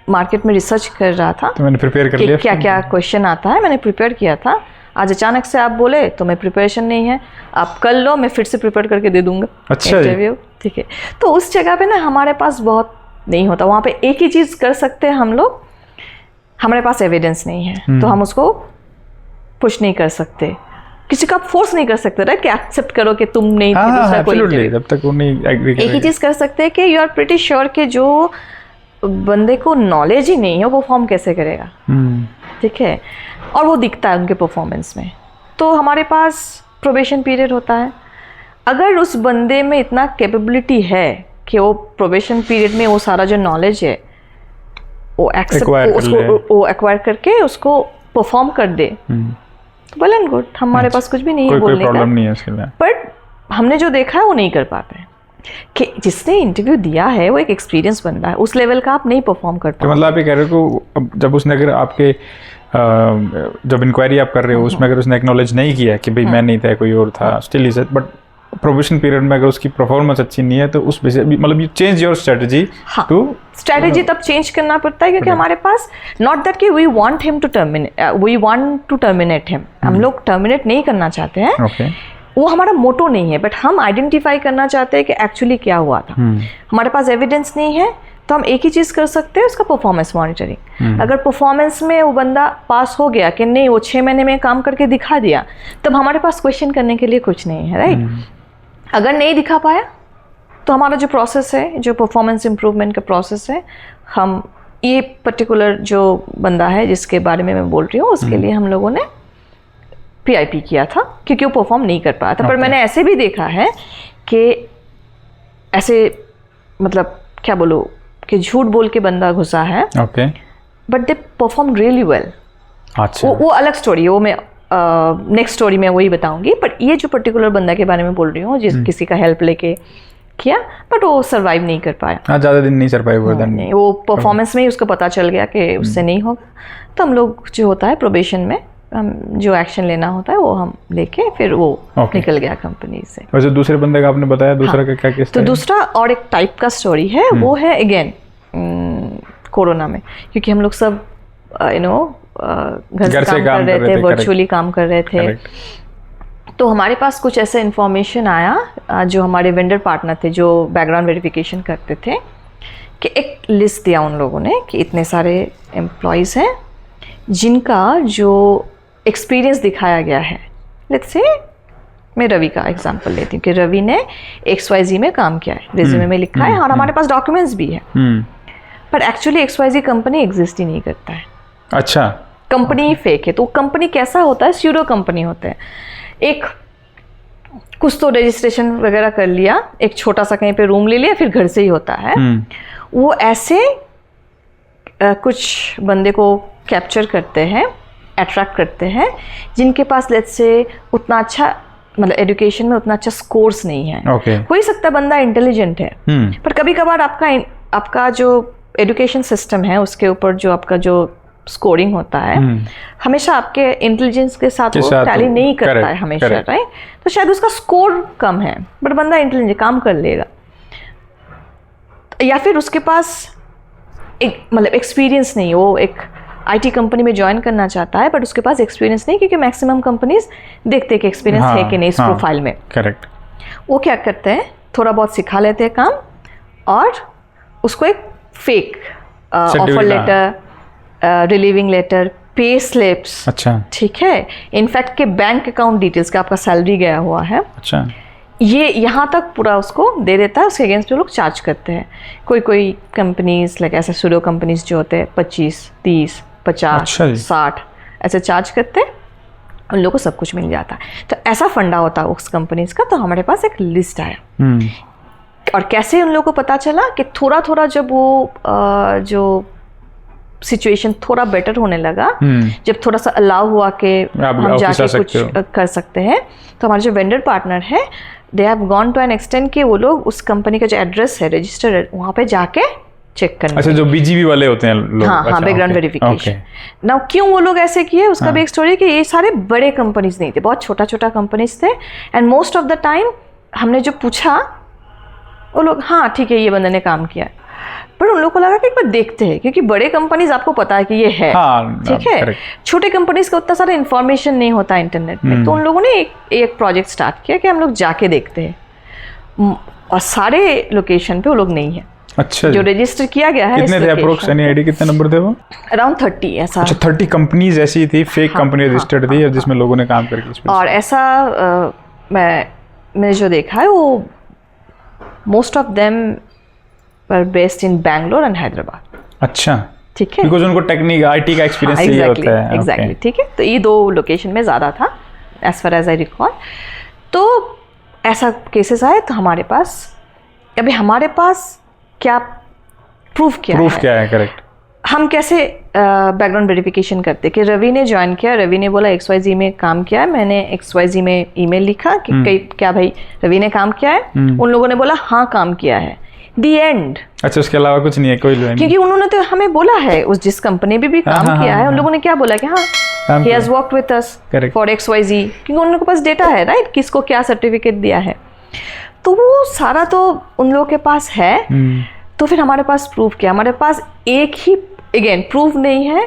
मार्केट में रिसर्च कर रहा था, तो मैंने प्रिपेयर कर लिया, क्या क्या क्वेश्चन आता है मैंने प्रिपेयर किया था। आज अचानक से आप बोले तो मैं प्रिपरेशन नहीं है, आप कल लो, मैं फिर से प्रिपेयर करके दे दूंगा इंटरव्यू, ठीक है। तो उस जगह पे ना हमारे पास बहुत नहीं होता, वहाँ पे एक ही चीज़ कर सकते हैं हम लोग, हमारे पास एविडेंस नहीं है तो हम उसको पुश नहीं कर सकते, किसी का फोर्स नहीं कर सकते, राइट, कि एक्सेप्ट करो कि तुम नहीं थे, दूसरा कोई, जब तक वो नहीं एग्री करेगा। एक ही चीज़ कर सकते हैं कि यू आर प्रीटी श्योर कि जो बंदे को नॉलेज ही नहीं है वो परफॉर्म कैसे करेगा, ठीक है, और वो दिखता है उनके परफॉर्मेंस में। तो हमारे पास प्रोबेशन पीरियड होता है, अगर उस बंदे में इतना कैपेबिलिटी है कि वो प्रोबेशन पीरियड में वो सारा जो नॉलेज है वो एक्वायर करके उसको परफॉर्म कर दे, तो वेल एंड गुड, हमारे पास कुछ भी नहीं है बोलने का, प्रॉब्लम नहीं है इसके लिए। बट हमने जो देखा है वो नहीं कर पाते कि जिसने इंटरव्यू दिया है वो एक एक्सपीरियंस बंदा है, उस लेवल का आप नहीं परफॉर्म कर पाते। मतलब आप ये कह रहे हो कि जब उसने अगर आपके जब इंक्वायरी आप कर रहे हो उसमें अगर उसने एक्नॉलेज नहीं किया कि भाई मैं नहीं था कोई और था, still is, but probation period में अगर उसकी परफॉर्मेंस अच्छी नहीं है तो उस मतलब you change your strategy to strategy तब चेंज करना पड़ता है, क्योंकि हमारे पास नॉट दैट कि we want him to terminate, we want to terminate him, हम लोग टर्मिनेट नहीं करना चाहते हैं, वो हमारा मोटो नहीं है, बट हम आइडेंटिफाई करना चाहते हैं कि एक्चुअली क्या हुआ था। हमारे पास एविडेंस नहीं है तो हम एक ही चीज़ कर सकते हैं, उसका परफॉर्मेंस मॉनिटरिंग। अगर परफॉर्मेंस में वो बंदा पास हो गया कि नहीं वो 6 महीने में काम करके दिखा दिया, तब हमारे पास क्वेश्चन करने के लिए कुछ नहीं है, राइट। अगर नहीं दिखा पाया तो हमारा जो प्रोसेस है, जो परफॉर्मेंस इम्प्रूवमेंट का प्रोसेस है, हम ये पर्टिकुलर जो बंदा है जिसके बारे में मैं बोल रही हूँ उसके लिए हम लोगों ने PIP किया था, क्योंकि वो परफॉर्म नहीं कर पाया था। पर मैंने ऐसे भी देखा है कि ऐसे मतलब क्या बोलो कि झूठ बोल के बंदा घुसा है, but they perform really well. वो अलग स्टोरी है, वो मैं नेक्स्ट स्टोरी में वही बताऊंगी। बट ये जो पर्टिकुलर बंदा के बारे में बोल रही हूँ, जिस किसी का हेल्प लेके किया, बट वो सर्वाइव नहीं कर पाया। हाँ, ज़्यादा दिन नहीं सर्वाइव हुआ। नहीं, वो परफॉर्मेंस में ही उसको पता चल गया कि उससे नहीं होगा। तो हम लोग जो होता है प्रोबेशन में, हम जो एक्शन लेना होता है वो हम लेके फिर वो निकल गया कंपनी से। वैसे दूसरे बंदे का आपने बताया, दूसरा का क्या केस था? तो दूसरा और एक टाइप का स्टोरी है, वो है अगेन कोरोना में, क्योंकि हम लोग सब घर से काम कर रहे थे, वर्चुअली काम कर रहे थे। तो हमारे पास कुछ ऐसा इन्फॉर्मेशन आया, जो हमारे वेंडर पार्टनर थे जो बैकग्राउंड वेरिफिकेशन करते थे, कि एक लिस्ट दिया उन लोगों ने कि इतने सारे एम्प्लॉयज़ हैं जिनका जो एक्सपीरियंस दिखाया गया है। लेट्स से मैं रवि का एग्जांपल लेती हूँ कि रवि ने XYZ में काम किया है, रिज्यूमे में लिखा है और हमारे पास डॉक्यूमेंट्स भी है, पर एक्चुअली XYZ कंपनी एग्जिस्ट ही नहीं करता है। अच्छा, कंपनी फेक है। तो कंपनी कैसा होता है? स्यूडो कंपनी होते हैं। एक कुछ तो रजिस्ट्रेशन वगैरह कर लिया, एक छोटा सा कहीं पे रूम ले लिया, फिर घर से ही होता है। वो ऐसे कुछ बंदे को कैप्चर करते हैं, अट्रैक्ट करते हैं, जिनके पास लेट्स से उतना अच्छा मतलब एजुकेशन में उतना अच्छा स्कोर्स नहीं है। हो ही सकता है बंदा इंटेलिजेंट है, पर कभी कभार आपका जो एजुकेशन सिस्टम है उसके ऊपर जो आपका जो स्कोरिंग होता है हमेशा आपके इंटेलिजेंस के साथ वो टैली नहीं करता है हमेशा, राइट? तो शायद उसका स्कोर कम है, बट बंदा इंटेलिजेंट काम कर लेगा। या फिर उसके पास एक मतलब एक्सपीरियंस नहीं, वो एक आईटी कंपनी में ज्वाइन करना चाहता है, बट उसके पास एक्सपीरियंस नहीं, क्योंकि मैक्सिमम कंपनीज देखते हैं कि एक्सपीरियंस है कि नहीं इस प्रोफाइल में। करेक्ट। वो क्या करते हैं, थोड़ा बहुत सिखा लेते हैं काम और उसको एक fake offer letter, relieving letter, pay slips, अच्छा ठीक है, इनफैक्ट के बैंक अकाउंट डिटेल्स का आपका सैलरी गया हुआ है, अच्छा ये यहाँ तक पूरा उसको दे देता है। उसके अगेंस्ट जो लोग चार्ज करते हैं, कोई कंपनीज लाइक ऐसे सूडो कंपनीज जो होते हैं 25, 30, 50, 60 ऐसे चार्ज करते हैं, उन लोगों को सब कुछ मिल जाता है। तो ऐसा फंडा होता है उस कंपनीज का। तो हमारे पास एक लिस्ट आया और कैसे उन लोगों को पता चला कि थोड़ा थोड़ा जब वो जो सिचुएशन थोड़ा बेटर होने लगा, जब थोड़ा सा अलाउ हुआ कि हम जाके कुछ कर सकते हैं, तो हमारे जो वेंडर पार्टनर है they have gone to an extent कि वो लोग उस कंपनी का जो एड्रेस है रजिस्टर्ड वहाँ पे जाके चेक करने। अच्छा, जो बीजीवी वाले होते हैं लोग। हाँ, बैकग्राउंड वेरिफिकेशन। नाउ क्यों वो लोग ऐसे किए, उसका भी एक स्टोरी है कि ये सारे बड़े कंपनीज नहीं थे, बहुत छोटा छोटा कंपनीज थे। And most of the time हमने जो पूछा वो लोग हाँ ठीक है ये बंदे ने काम किया, पर उन लोगों को लगा कि एक बार देखते हैं, क्योंकि बड़े कंपनीज आपको पता है कि ये है, ठीक है, छोटे कंपनीज का उतना सारा इन्फॉर्मेशन नहीं होता इंटरनेट में। तो उन लोगों ने एक प्रोजेक्ट स्टार्ट किया कि हम लोग जाके देखते हैं, और सारे लोकेशन पे वो लोग नहीं है। अच्छा, जो रजिस्टर किया गया है। कितने थे अप्रोक्स, एनी आईडिया कितने नंबर थे वो? अराउंड 30 ऐसा। अच्छा, 30 कंपनीज ऐसी थी, फेक कंपनी रजिस्टर्ड थी जिसमें लोगों ने काम करके। और ऐसा मैंने जो देखा है वो most of them were based in Bangalore and Hyderabad. अच्छा, ठीक है, बिकॉज़ उनको टेक्निक आईटी का एक्सपीरियंस चाहिए होता है। एग्जैक्टली, ठीक है। तो ये दो लोकेशन में ज़्यादा था as far as I recall. तो ऐसा केसेस आए, तो हमारे पास क्या प्रूफ क्या है, करेक्ट। हम कैसे बैकग्राउंड वेरिफिकेशन करते कि रवि ने ज्वाइन किया, रवि ने बोला XYZ में काम किया है, मैंने XYZ में ईमेल लिखा कि क्या भाई रवि ने काम किया है, उन लोगों ने बोला हाँ काम किया है, दी एंड। अच्छा, उसके अलावा कुछ नहीं है कोई, क्योंकि उन्होंने तो हमें बोला है उस जिस कंपनी में भी काम किया है, उन लोगों ने क्या बोला कि हाँ he has worked with us for XYZ, क्योंकि उन लोगों के पास डेटा है, राइट, किसको क्या सर्टिफिकेट दिया है। तो वो सारा तो उन लोगों के पास है। तो फिर हमारे पास प्रूफ क्या, हमारे पास एक ही अगेन प्रूफ नहीं है,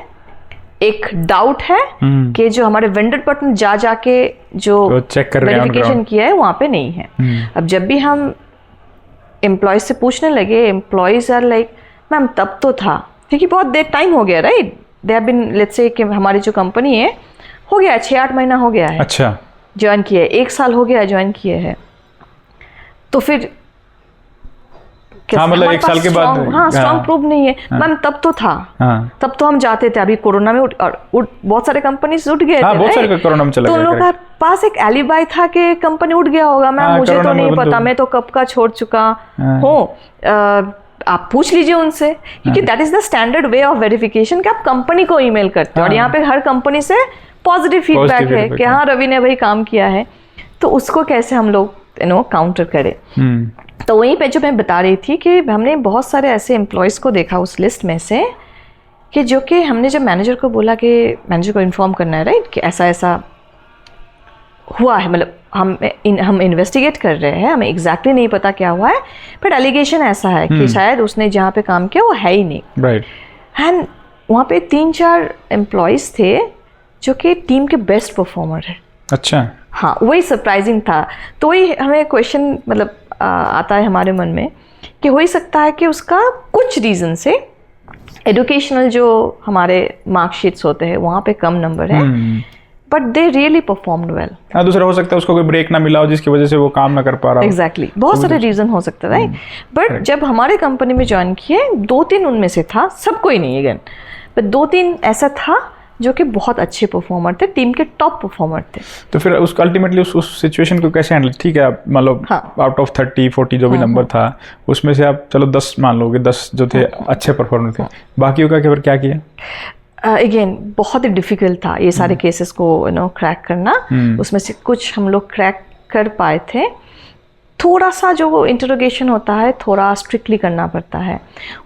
एक डाउट है कि जो हमारे वेंडर पार्टनर जाके जो वेरिफिकेशन किया है वहाँ पे नहीं है। अब जब भी हम एम्प्लॉयज से पूछने लगे, एम्प्लॉयज आर लाइक मैम तब तो था, क्योंकि बहुत देर टाइम हो गया, right, they have been let's say कि हमारी जो कंपनी है हो गया 6-8 महीना हो गया है। अच्छा, ज्वाइन किए 1 साल हो गया ज्वाइन किए हैं। तो फिर हाँ, मतलब 1 साल के बाद स्ट्रॉन्ग प्रूफ नहीं है। मैम तब तो था, तब तो हम जाते थे, अभी कोरोना में बहुत सारे कंपनीज उठ गए थे, बहुत सारे कोरोना में चले गए, तो उन लोगों के पास एक एलिबाई था कि कंपनी उठ गया होगा। मैम मुझे तो नहीं पता, मैं तो कब का छोड़ चुका हूँ, आप पूछ लीजिए उनसे, क्योंकि that is the standard way of verification कि आप कंपनी को ईमेल करते हो, और यहाँ पे हर कंपनी से पॉजिटिव फीडबैक है कि हाँ रवि ने भाई काम किया है। तो उसको कैसे हम लोग काउंटर करे। तो वहीं पे जो मैं बता रही थी कि हमने बहुत सारे ऐसे एम्प्लॉयज़ को देखा उस लिस्ट में से कि जो कि हमने जब मैनेजर को बोला कि मैनेजर को इन्फॉर्म करना है राइट कि ऐसा ऐसा हुआ है, मतलब हम इन्वेस्टिगेट कर रहे हैं, हमें एग्जैक्टली नहीं पता क्या हुआ है, बट एलिगेशन ऐसा है कि शायद उसने जहाँ पे काम किया वो है ही नहीं। राइट। एंड वहाँ पे 3-4 एम्प्लॉयज़ थे जो कि टीम के बेस्ट परफॉर्मर है। अच्छा। हाँ, वही सरप्राइजिंग था। तो वही हमें क्वेश्चन मतलब आता है हमारे मन में कि हो ही सकता है कि उसका कुछ रीज़न से एजुकेशनल जो हमारे मार्कशीट्स होते हैं वहाँ पे कम नंबर है, but they really performed well. हाँ, दूसरा हो सकता है उसको कोई ब्रेक ना मिला हो जिसकी वजह से वो काम ना कर पा रहा हो। एग्जैक्टली, बहुत सारे रीज़न हो सकते हैं राइट। बट जब हमारे कंपनी में ज्वाइन किए 2-3 उनमें से था, सब कोई नहीं अगेन, बट 2-3 ऐसा था जो कि बहुत अच्छे परफॉर्मर थे, टीम के टॉप परफॉर्मर थे। तो फिर उसको अल्टीमेटली उस सिचुएशन को कैसे हैंडल? ठीक है, आप मान लो आउट ऑफ 30-40 जो भी नंबर था उसमें से आप चलो 10 मान लोगे, 10 जो थे अच्छे परफॉर्मर थे, बाकियों का क्या किया? अगेन बहुत ही डिफिकल्ट था ये सारे केसेस को क्रैक करना। उसमें से कुछ हम लोग क्रैक कर पाए थे। थोड़ा सा जो इंटरोगेशन होता है थोड़ा स्ट्रिक्टली करना पड़ता है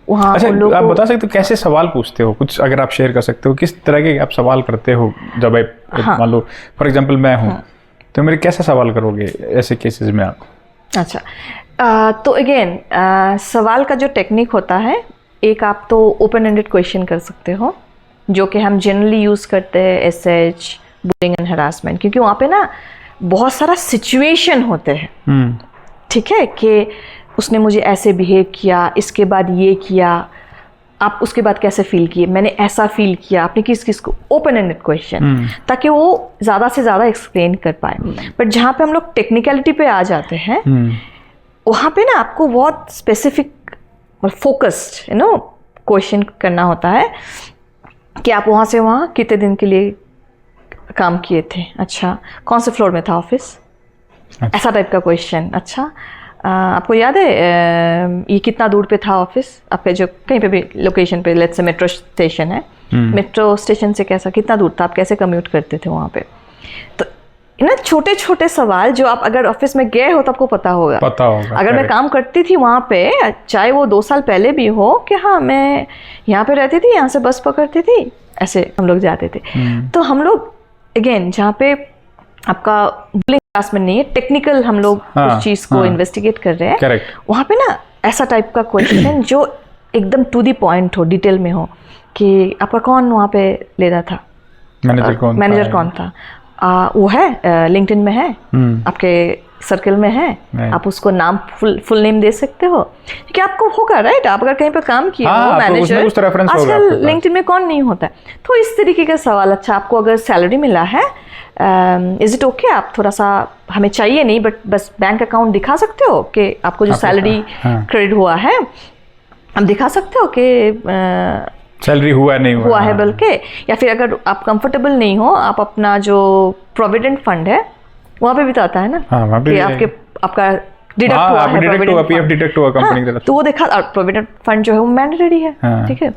वहाँ। अच्छा, आप बता सकते हो कैसे सवाल पूछते हो? कुछ अगर आप शेयर कर सकते हो, किस तरह के आप सवाल करते हो जब आप मान लो फॉर एग्जांपल मैं हूँ तो मेरे कैसे सवाल करोगे ऐसे केसेस में आप? अच्छा, तो अगेन सवाल का जो टेक्निक होता है, एक आप तो ओपन एंडेड क्वेश्चन कर सकते हो जो कि हम जनरली यूज़ करते हैं SH बुलिंग एंड हरासमेंट, क्योंकि वहाँ पे ना बहुत सारा सिचुएशन होते हैं। ठीक है, कि उसने मुझे ऐसे बिहेव किया, इसके बाद ये किया, आप उसके बाद कैसे फील किए, मैंने ऐसा फील किया, आपने किस को, ओपन एंडेड क्वेश्चन, ताकि वो ज़्यादा से ज़्यादा एक्सप्लेन कर पाए। बट जहाँ पे हम लोग टेक्निकलिटी पे आ जाते हैं वहाँ पे ना आपको बहुत स्पेसिफिक और फोकस्ड क्वेश्चन करना होता है कि आप वहाँ से वहाँ कितने दिन के लिए काम किए थे, अच्छा कौन से फ्लोर में था ऑफिस, ऐसा टाइप का क्वेश्चन। अच्छा, आपको याद है ये कितना दूर पे था ऑफिस आपके, जो कहीं पे भी लोकेशन पे, लेट्स से मेट्रो स्टेशन है, मेट्रो स्टेशन से कैसा कितना दूर था, आप कैसे कम्यूट करते थे वहाँ पे। तो ना छोटे छोटे सवाल जो आप अगर ऑफिस में गए हो तो आपको पता होगा। अगर मैं काम करती थी वहाँ पे, चाहे वो 2 साल पहले भी हो, कि हाँ मैं यहाँ पे रहती थी, यहाँ से बस पकड़ती थी, ऐसे हम लोग जाते थे। तो हम लोग अगेन जहाँ पे आपका बुलिंग हरासमेंट नहीं है, टेक्निकल हम लोग उस चीज़ को इन्वेस्टिगेट कर रहे हैं, वहाँ पे ना ऐसा टाइप का क्वेश्चन जो एकदम टू दी पॉइंट हो, डिटेल में हो, कि आपका कौन वहाँ पे लीडर था, मैनेजर कौन था, वो है लिंक्डइन में है, आपके सर्कल में है, आप उसको नाम फुल नेम दे सकते हो, क्योंकि आपको होगा राइट, आप अगर कहीं पे काम किए हो मैनेजर, आजकल लिंक्डइन में कौन नहीं होता है। तो इस तरीके का सवाल। अच्छा, आपको अगर सैलरी मिला है, इज इट ओके, आप थोड़ा सा, हमें चाहिए नहीं बट बस बैंक अकाउंट दिखा सकते हो कि आपको जो सैलरी क्रेडिट हुआ है, हम दिखा सकते हो कि सैलरी हुआ नहीं हुआ है बल्कि, या फिर अगर आप कंफर्टेबल नहीं हो, आप अपना जो प्रोविडेंट फंड है वहाँ पे भी तो आता है ना, कि आपका डिडक्ट हुआ है, डिडक्ट हुआ कंपनी की तरफ, तो वो देखा। और प्रोविडेंट फंड जो है वो मैंडेटरी है, ठीक है,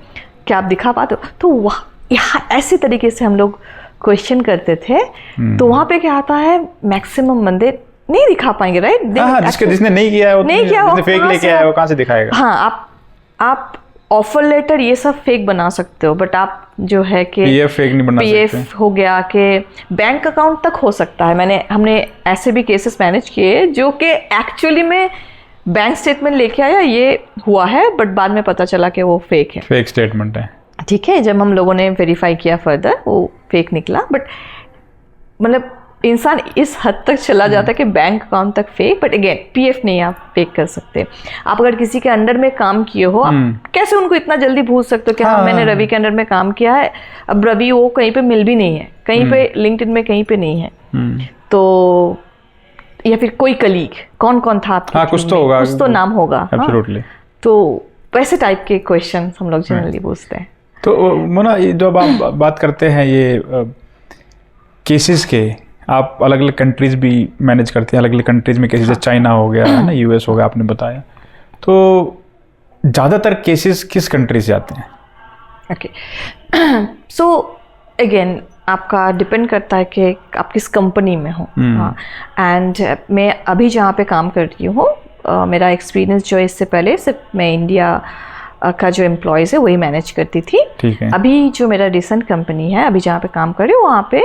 क्या आप दिखा पाते हो? तो वहाँ ऐसे तरीके से हम लोग क्वेश्चन करते थे। तो वहाँ पे क्या आता है, मैक्सिमम बंदे नहीं दिखा पाएंगे राइट। जिसने नहीं किया है, नहीं किया, फेक लेके आया है, वो कहाँ से दिखाएगा? हाँ, आप ऑफर लेटर ये सब फेक बना सकते हो, बट आप जो है कि पीएफ फेक नहीं बना सकते। पीएफ हो गया, कि बैंक अकाउंट तक हो सकता है। हमने ऐसे भी केसेस मैनेज किए जो कि एक्चुअली में बैंक स्टेटमेंट लेके आया, ये हुआ है, बट बाद में पता चला कि वो फेक है, फेक स्टेटमेंट है। ठीक है, जब हम लोगों ने वेरीफाई किया फर्दर, वो फेक निकला। बट मतलब इंसान इस हद तक चला जाता है कि बैंक अकाउंट तक फेक, बट अगेन पीएफ नहीं आप फेक कर सकते। आप अगर किसी के अंडर में काम किए हो, आप कैसे उनको इतना जल्दी भूल सकते हो कि हाँ मैंने रवि के अंडर में काम किया है। अब रवि वो कहीं पे मिल भी नहीं है, कहीं पे लिंक्डइन में कहीं पे नहीं है, तो या फिर कोई कलीग, कौन कौन था आपके, कुछ तो होगा, कुछ तो नाम होगा। तो वैसे टाइप के क्वेश्चन हम लोग जनरली पूछते हैं। तो मोना, जब आप बात करते हैं ये केसेस के, आप अलग अलग कंट्रीज भी मैनेज करते हैं, अलग अलग कंट्रीज में केसेस, चाइना हो गया है ना, यूएस हो गया, आपने बताया, तो ज़्यादातर केसेस किस कंट्री से आते हैं? ओके, सो अगेन आपका डिपेंड करता है कि आप किस कंपनी में हो। हाँ, एंड मैं अभी जहाँ पे काम कर रही हूँ, मेरा एक्सपीरियंस जो है इससे पहले सिर्फ मैं इंडिया का जो एम्प्लॉयज़ है वही मैनेज करती थी। ठीक है। अभी जो मेरा रिसेंट कंपनी है, अभी जहाँ पे काम कर रही हूँ, वहाँ पे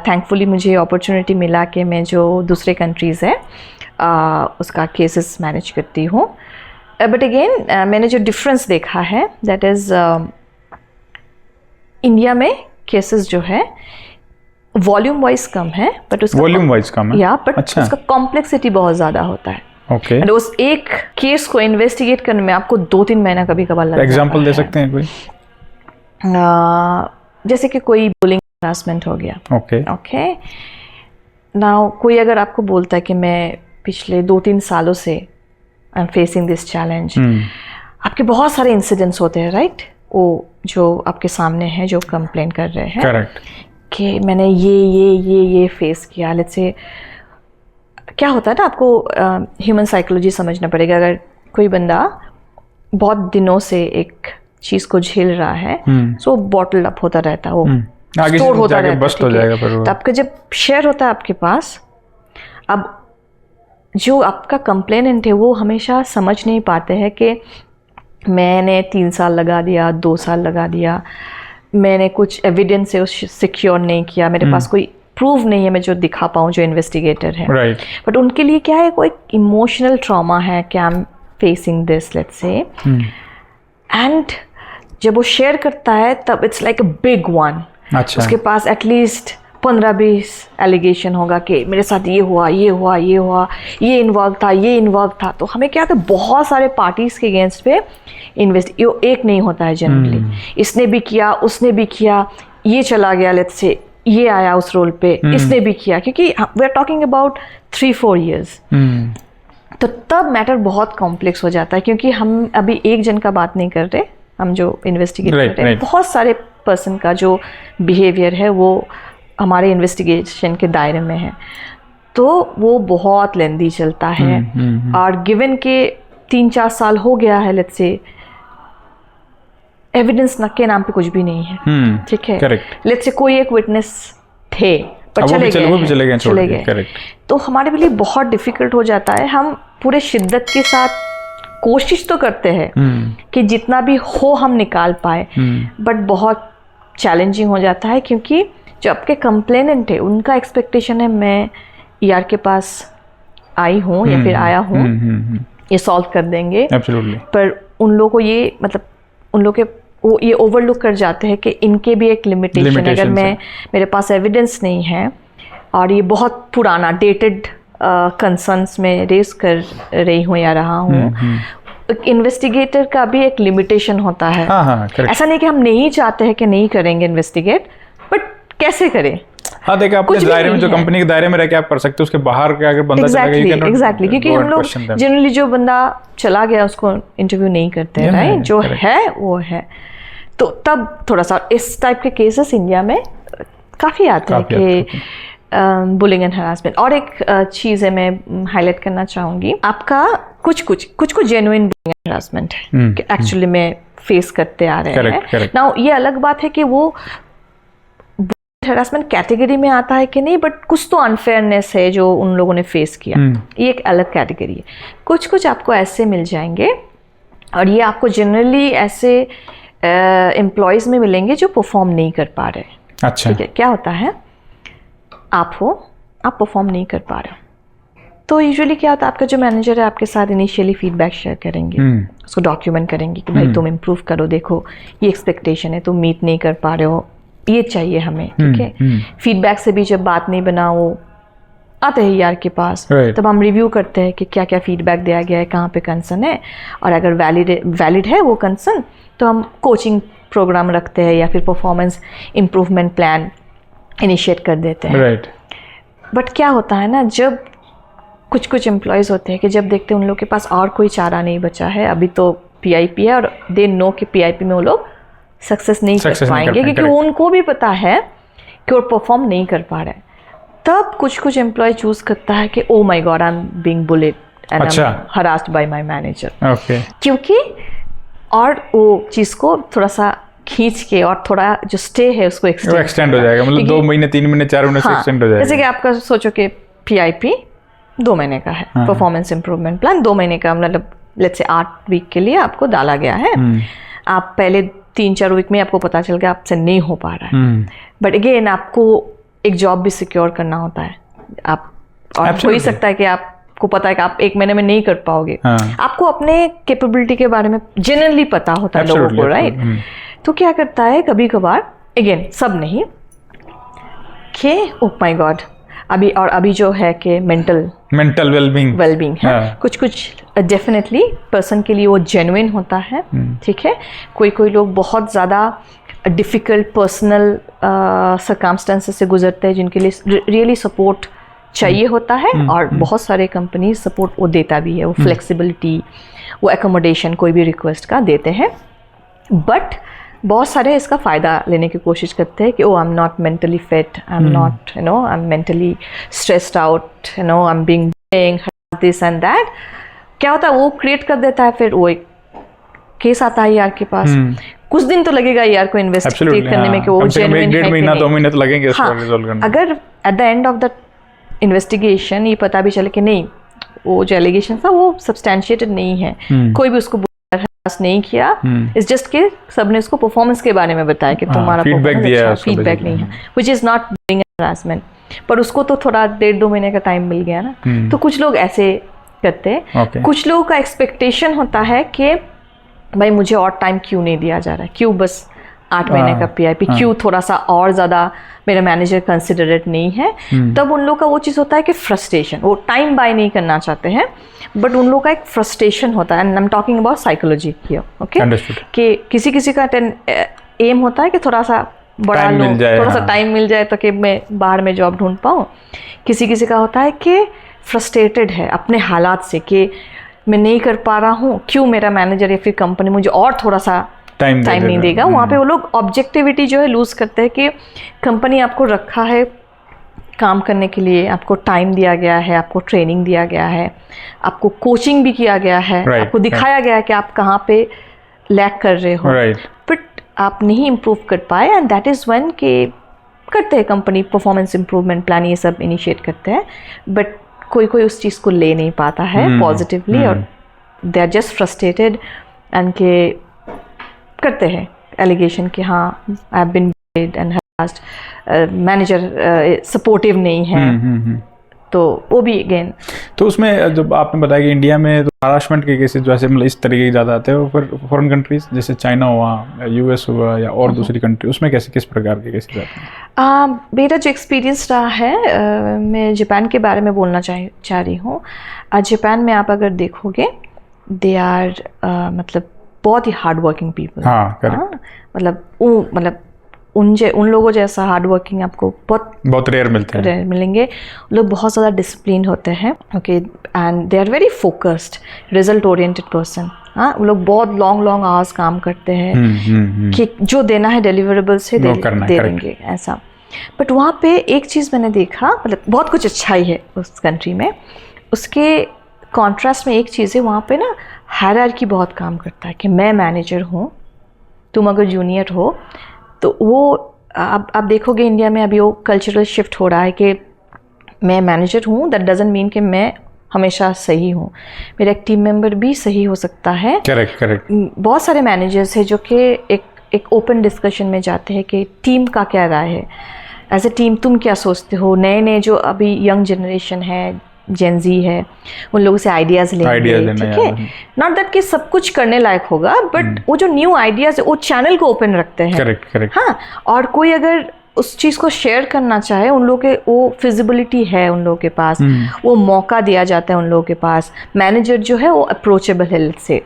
थैंकफुली मुझे अपॉर्चुनिटी मिला कि मैं जो दूसरे कंट्रीज़ है उसका केसेस मैनेज करती हूँ। बट अगेन मैंने जो डिफरेंस देखा है दैट इज़ इंडिया में केसेस जो है वॉल्यूम वाइज कम है, बट उसका वॉल्यूम वाइज कम है, या बट अच्छा। उसका कॉम्प्लेक्सिटी बहुत ज़्यादा होता है। ओके। एंड उस एक केस को इन्वेस्टिगेट करने में आपको 2-3 महीना कभी कभार लगता है। एग्जाम्पल दे सकते हैं कोई? जैसे कि कोई बुलिंग हरासमेंट हो गया। ओके। नाउ कोई अगर आपको बोलता है कि मैं पिछले 2-3 सालों से I am facing this challenge, आपके बहुत सारे इंसिडेंट्स होते हैं, राइट? वो जो आपके सामने है, जो कंप्लेन कर रहे हैं, करेक्ट, कि मैंने ये फेस किया। लेट्स से क्या होता है ना, आपको ह्यूमन साइकोलॉजी समझना पड़ेगा। अगर कोई बंदा बहुत दिनों से एक चीज़ को झेल रहा है, सो बॉटल अप होता रहता है, वो स्टोर होता रहता है, बस्ट हो जाएगा। पर तो आपका जब शेयर होता है आपके पास, अब जो आपका कंप्लेनेंट है वो हमेशा समझ नहीं पाते हैं कि मैंने 3 साल लगा दिया, 2 साल लगा दिया, मैंने कुछ एविडेंस है उस सिक्योर नहीं किया, मेरे पास कोई प्रूव नहीं है मैं जो दिखा पाऊँ, जो इन्वेस्टिगेटर है। राइट। बट उनके लिए क्या है, कोई इमोशनल ट्रॉमा है कि I am facing this, let's say, and जब वो शेयर करता है तब it's like a big one. अच्छा। उसके पास एटलीस्ट 15-20 एलिगेशन होगा कि मेरे साथ ये हुआ, ये हुआ, ये हुआ, ये इन्वॉल्व था, ये इन्वॉल्व था। तो हमें क्या था, बहुत सारे पार्टीज़ के अगेंस्ट पे ये एक नहीं होता है जनरली, इसने भी किया, उसने भी किया, ये चला गया, लेट्स से ये आया उस रोल पे, इसने भी किया, क्योंकि we are talking about 3-4 years। तो तब मैटर बहुत कॉम्प्लेक्स हो जाता है, क्योंकि हम अभी एक जन का बात नहीं कर रहे, हम जो इन्वेस्टिगेट कर रहे हैं, बहुत सारे पर्सन का जो बिहेवियर है वो हमारे इन्वेस्टिगेशन के दायरे में है, तो वो बहुत लेंदी चलता है। और गिवन के 3-4 साल हो गया है, लेट्स से एविडेंस के नाम पे कुछ भी नहीं है, ठीक है, लेट्स से कोई एक विटनेस थे पर चले गए, करेक्ट। तो हमारे लिए बहुत डिफिकल्ट हो जाता है। हम पूरे शिद्दत के साथ कोशिश तो करते हैं कि जितना भी हो हम निकाल पाए, बट बहुत चैलेंजिंग हो जाता है, क्योंकि जो आपके कंप्लेनेंट है उनका एक्सपेक्टेशन है मैं ईआर के पास आई हूँ या फिर आया हूँ, ये सॉल्व कर देंगे। Absolutely. पर उन लोगों को ये, मतलब उन लोग के वो ये ओवरलुक कर जाते हैं कि इनके भी एक लिमिटेशन है। अगर मेरे पास एविडेंस नहीं है और ये बहुत पुराना डेटेड कंसर्न्स में रेस कर रही हूँ या रहा हूँ, इन्वेस्टिगेटर का भी एक लिमिटेशन होता है। ऐसा नहीं कि हम नहीं चाहते हैं कि नहीं करेंगे इन्वेस्टिगेट, बट कैसे करें? हाँ, देखा अपने दायरे में, जो कंपनी के दायरे में रह के आप कर सकते हो, उसके बाहर के अगर बंदा चला गया, एग्जैक्टली, क्योंकि हम लोग जनरली जो बंदा चला गया उसको इंटरव्यू नहीं करते हैं, राइट? जो है वो है। तो तब थोड़ा सा इस टाइप के केसेस इंडिया में काफ़ी आते हैं कि बुलिंग एंड हरासमेंट। और एक चीज़ है मैं हाईलाइट करना चाहूँगी, आपका कुछ जेन्युइन बुलिंग एंड हरासमेंट है कि एक्चुअली में फेस करते आ रहे हैं। नाउ ये अलग बात है कि वो हरासमेंट कैटेगरी में आता है कि नहीं, बट कुछ तो अनफेयरनेस है जो उन लोगों ने फेस किया, ये एक अलग कैटेगरी है। कुछ आपको ऐसे मिल जाएंगे, और ये आपको जनरली ऐसे एम्प्लॉयज़ में मिलेंगे जो परफॉर्म नहीं कर पा रहे। अच्छा, ठीक है, क्या होता है, आप परफॉर्म नहीं कर पा रहे हो, तो यूजुअली क्या होता है, आपका जो मैनेजर है आपके साथ इनिशियली फीडबैक शेयर करेंगे, उसको डॉक्यूमेंट करेंगे कि भाई तुम इम्प्रूव करो, देखो ये एक्सपेक्टेशन है, तुम मीट नहीं कर पा रहे हो, ये चाहिए हमें, ठीक है। फीडबैक से भी जब बात नहीं बना, वो आते हैं यार के पास, तब हम रिव्यू करते हैं कि क्या क्या फीडबैक दिया गया है, कहाँ पे कंसर्न है, और अगर वैलिड है वो कंसर्न, तो हम कोचिंग प्रोग्राम रखते हैं या फिर परफॉर्मेंस इम्प्रूवमेंट प्लान इनिशिएट कर देते हैं। बट क्या होता है ना, जब कुछ एम्प्लॉयज़ होते हैं कि जब देखते हैं उन लोग के पास और कोई चारा नहीं बचा है, अभी तो पीआईपी है, और दे नो कि पीआईपी में वो लोग सक्सेस नहीं कर पाएंगे, क्योंकि उनको भी पता है कि वो परफॉर्म नहीं कर पा रहे हैं। तब कुछ एम्प्लॉय चूज करता है कि oh my god, I am being bullied and I am harassed by my manager, क्योंकि और वो चीज़ को थोड़ा सा खींच के और थोड़ा जो स्टे है उसको एक्सटेंड हो जाएगा, मतलब 2 महीने 3 महीने 4 महीने से एक्सटेंड हो जाएगा। जैसे कि आपका सोचो कि PIP 2 महीने का है, परफॉर्मेंस इंप्रूवमेंट प्लान 2 महीने का, मतलब लेट्स से 8 वीक के लिए आपको डाला गया है। आप पहले 3-4 वीक में आपको पता चल गया आपसे नहीं हो पा रहा है, बट अगेन आपको एक जॉब भी सिक्योर करना होता है। आप और हो ही सकता है कि आपको पता है कि आप 1 महीने में नहीं कर पाओगे। आपको अपने कैपेबिलिटी के बारे में जनरली पता होता है लोगों को, राइट? तो क्या करता है कभी कभार, अगेन सब नहीं, कि ओह माय गॉड अभी जो है कि मेंटल वेलबींग है, कुछ डेफिनेटली पर्सन के लिए वो जेन्युइन होता है, ठीक है। कोई लोग बहुत ज़्यादा डिफ़िकल्ट पर्सनल सर्कमस्टेंसेस से गुजरते हैं जिनके लिए रियली सपोर्ट चाहिए होता है, और बहुत सारे कंपनी सपोर्ट वो देता भी है, वो फ्लेक्सिबिलिटी, वो एकोमोडेशन कोई भी रिक्वेस्ट का देते हैं। बट बहुत सारे इसका फ़ायदा लेने की कोशिश करते हैं कि oh I am not mentally fit, I am not I am mentally stressed out, I am being this and that. क्या होता है वो क्रिएट कर देता है, फिर वो एक केस आता है यार के पास। कुछ दिन तो लगेगा यार को इन्वेस्टिगेट करने में कि वो जेन्युइन है, 1.5 महीना 2 महीने तो लगेंगे इसको रिजॉल्व करने। अगर at the end of the investigation ये पता भी चले कि नहीं वो जो एलिगेशन था वो सब्सटैंशिएटेड नहीं है, कोई भी उसको नहीं किया, इट्स जस्ट कि सबने उसको परफॉर्मेंस के बारे में बताया कि तुम्हारा फीडबैक नहीं है, which is not being harassment, पर उसको तो थोड़ा 1.5-2 महीने का टाइम मिल गया ना। तो कुछ लोग ऐसे करते हैं। कुछ लोगों का एक्सपेक्टेशन होता है कि भाई मुझे और टाइम क्यों नहीं दिया जा रहा है, क्यों बस 8 महीने का PIP, क्यों थोड़ा सा और ज़्यादा मेरा मैनेजर कंसिडरेट नहीं है। तब उन लोग का वो चीज़ होता है कि फ्रस्ट्रेशन, वो टाइम बाय नहीं करना चाहते हैं, बट उन लोग का एक फ्रस्ट्रेशन होता है। And I am talking about psychology here, okay, कि किसी का एम होता है कि थोड़ा सा बड़ा लो, थोड़ा सा टाइम मिल जाए तो कि मैं बाहर में जॉब ढूंढ पाऊँ। किसी का होता है कि फ्रस्ट्रेटेड है अपने हालात से कि मैं नहीं कर पा रहा हूँ, क्यों मेरा मैनेजर या फिर कंपनी मुझे और थोड़ा सा टाइम नहीं देगा। वहाँ पे वो लोग ऑब्जेक्टिविटी जो है लूज करते हैं कि कंपनी आपको रखा है काम करने के लिए, आपको टाइम दिया गया है, आपको ट्रेनिंग दिया गया है, आपको कोचिंग भी किया गया है, आपको दिखाया गया है कि आप कहाँ पे लैक कर रहे हो, बट आप नहीं इम्प्रूव कर पाए। एंड दैट इज़ व्हेन के करते हैं कंपनी परफॉर्मेंस इम्प्रूवमेंट प्लान, ये सब इनिशिएट करते हैं, बट कोई उस चीज़ को ले नहीं पाता है पॉजिटिवली, और they are just frustrated and के करते हैं एलिगेशन कि हाँ I have been bullied and harassed, manager supportive नहीं है। तो वो भी अगेन, तो उसमें जब आपने बताया कि इंडिया में तो हरासमेंट के केसेस जो ऐसे मतलब इस तरीके के ज़्यादा आते हैं, फिर फॉरेन कंट्रीज जैसे चाइना हुआ, US हुआ या और दूसरी कंट्री, उसमें किस प्रकार के केसेस आते हैं? मेरा जो एक्सपीरियंस रहा है, मैं जापान के बारे में बोलना चाह रही हूँ। जापान में आप अगर देखोगे दे आर मतलब बहुत ही हार्ड वर्किंग पीपल। मतलब उन लोगों जैसा हार्ड वर्किंग आपको बहुत रेयर मिलेंगे। लोग बहुत ज़्यादा डिसिप्लिन होते हैं, okay, and they are very focused, result oriented person. हाँ, वो लोग बहुत लॉन्ग आवर्स काम करते हैं कि जो देना है डिलीवरेबल से दे देंगे ऐसा। बट वहाँ पे एक चीज़ मैंने देखा, मतलब बहुत कुछ अच्छाई है उस कंट्री में, उसके कॉन्ट्रास्ट में एक चीज़ है वहाँ पे ना, हायरार्की बहुत काम करता है कि मैं मैनेजर हूँ, तुम अगर जूनियर हो तो वो आप देखोगे इंडिया में अभी वो कल्चरल शिफ्ट हो रहा है कि मैं मैनेजर हूँ, दैट डजंट मीन कि मैं हमेशा सही हूँ, मेरा एक टीम मेंबर भी सही हो सकता है। करेक्ट। बहुत सारे मैनेजर्स हैं जो कि एक ओपन डिस्कशन में जाते हैं कि टीम का क्या राय है, एज ए टीम तुम क्या सोचते हो। नए जो अभी यंग जनरेशन है, जेन ज़ी है, उन लोगों से आइडियाज़ लेंगे, ठीक है। नॉट दैट कि सब कुछ करने लायक होगा, बट वो जो न्यू आइडियाज़ है वो चैनल को ओपन रखते हैं। करेक्ट। हाँ, और कोई अगर उस चीज़ को शेयर करना चाहे, उन लोगों के वो फिजिबिलिटी है उन लोगों के पास, वो मौका दिया जाता है उन लोगों के पास। मैनेजर जो है वो अप्रोचेबल है लेट्स से।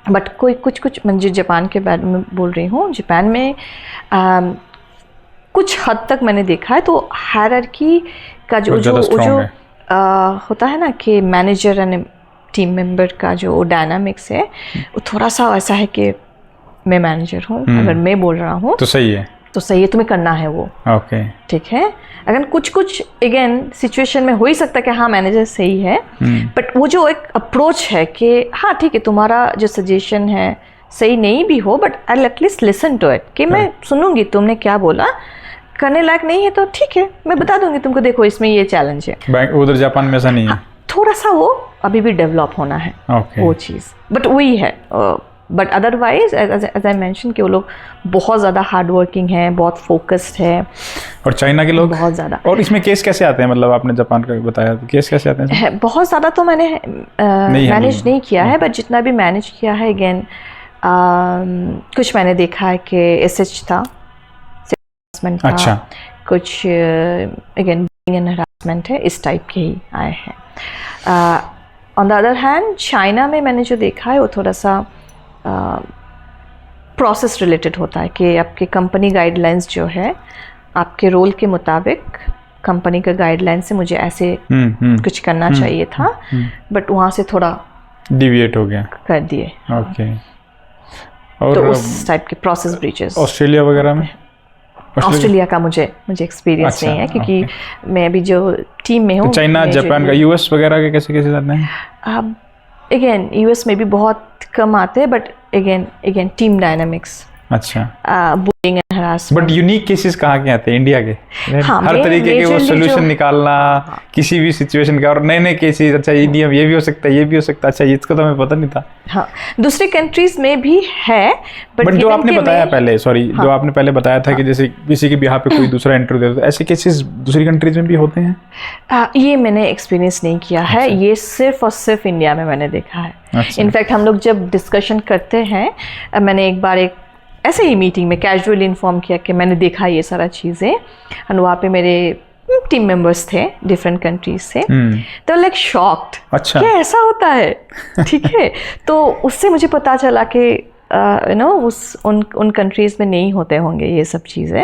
बट कोई कुछ मैं जापान के बारे में बोल रही हूँ, जापान में कुछ हद तक मैंने देखा है तो हायरार्की का जो होता है ना कि मैनेजर एंड टीम मेंबर का जो डायनामिक्स है, वो थोड़ा सा ऐसा है कि मैं मैनेजर हूँ, अगर मैं बोल रहा हूँ तो सही है, तुम्हें करना है वो, ओके, ठीक है। अगर कुछ अगेन सिचुएशन में हो ही सकता है कि हाँ मैनेजर सही है, बट वो जो एक अप्रोच है कि हाँ ठीक है तुम्हारा जो सजेशन है सही नहीं भी हो, but I at least listen to it, कि मैं सुनूंगी तुमने क्या बोला, करने लायक नहीं है तो ठीक है, मैं बता दूंगी तुमको, देखो इसमें ये चैलेंज है। उधर जापान में ऐसा नहीं है? थोड़ा सा वो अभी भी डेवलप होना है वो चीज़, बट वही है। But otherwise as I mention कि वो लोग बहुत ज़्यादा हार्ड वर्किंग हैं, बहुत फोकस्ड है। और चाइना के लोग बहुत ज़्यादा। और इसमें केस कैसे आते हैं, मतलब आपने जापान का बताया, तो केस कैसे आते हैं? बहुत ज़्यादा तो मैंने मैनेज नहीं किया है, बट जितना भी मैनेज किया है, अगेन कुछ मैंने देखा है कि SH था, हरासमेंट था। अच्छा। कुछ अगेन हरासमेंट है, इस टाइप के ही आए हैं। On the other hand China में मैंने जो देखा है वो थोड़ा सा प्रोसेस रिलेटेड होता है, कि आपके कंपनी गाइडलाइंस जो है, आपके रोल के मुताबिक कंपनी का गाइडलाइन से मुझे ऐसे कुछ करना चाहिए था, बट वहाँ से थोड़ा डिविएट हो गया, कर दिए। ओके। और तो उस टाइप के प्रोसेस ब्रीचेस ऑस्ट्रेलिया वगैरह में? ऑस्ट्रेलिया का मुझे एक्सपीरियंस अच्छा, नहीं है, क्योंकि मैं अभी जो टीम में हूँ। तो चाइना, जापान का, US वगैरह के कैसे कैसे जाते हैं? अब अगेन US में भी बहुत कम आते हैं, बट अगेन टीम डायनामिक्स, अच्छा, bullying and harassment. But unique cases कहाँ के आते हैं? इंडिया के? हाँ, हर तरीके के वो सोल्यूशन निकालना, किसी भी सिचुएशन का, और नए नए केसेस, अच्छा इंडिया में ये भी हो सकता है, ये भी हो सकता है, अच्छा इसको तो हमें पता नहीं था। हाँ, दूसरी कंट्रीज में भी है, बट जो आपने बताया पहले, जो आपने पहले बताया था कि जैसे किसी के बिहाफ पे कोई दूसरा इंटरव्यू दे, तो ऐसे केसेस दूसरी कंट्रीज में भी होते हैं? ये मैंने एक्सपीरियंस नहीं किया है, ये सिर्फ और सिर्फ इंडिया में मैंने देखा है। इनफैक्ट हम लोग जब डिस्कशन करते हैं, मैंने एक बार एक ऐसे ही मीटिंग में कैजुअली इन्फॉर्म किया कि मैंने देखा ये सारा चीज़ें, और वहाँ पे मेरे टीम मेंबर्स थे डिफरेंट कंट्रीज से, तो लाइक शॉक्ड, अच्छा क्या ऐसा होता है? ठीक है, तो उससे मुझे पता चला कि उन कंट्रीज में नहीं होते होंगे ये सब चीज़ें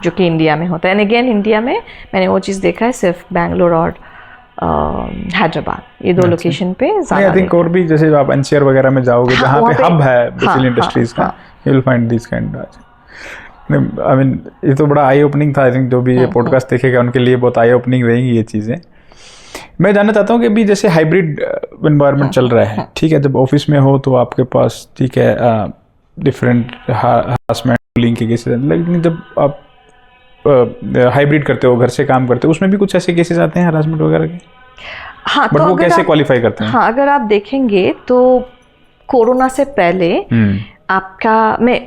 जो कि इंडिया में होता है। एंड अगेन इंडिया में मैंने वो चीज़ देखा है सिर्फ बैंगलोर और हैदराबाद, ये दो लोकेशन पे ज़्यादा। आई थिंक और भी, जैसे आप एनसीआर वगैरह में जाओगे, जहाँ पे हब है बेसिकली इंडस्ट्रीज का, you will find this kind. I mean ये तो बड़ा आई ओपनिंग था। आई थिंक जो भी ये पॉडकास्ट देखेगा उनके लिए बहुत आई ओपनिंग रहेंगी ये चीज़ें। मैं जानना चाहता हूँ कि अभी जैसे हाइब्रिड एनवायरनमेंट चल रहा है, ठीक है, जब ऑफिस में हो तो आपके पास ठीक है डिफरेंट हरासमेंट बुलिंग के केसेस, लेकिन जब आप हाइब्रिड करते हो, घर से काम करते हो, उसमें भी कुछ ऐसे केसेस आते हैं हरासमेंट वगैरह के? हाँ, बट तो वो कैसे क्वालिफाई करते हैं? हाँ, अगर आप देखेंगे तो कोरोना से पहले आपका, मैं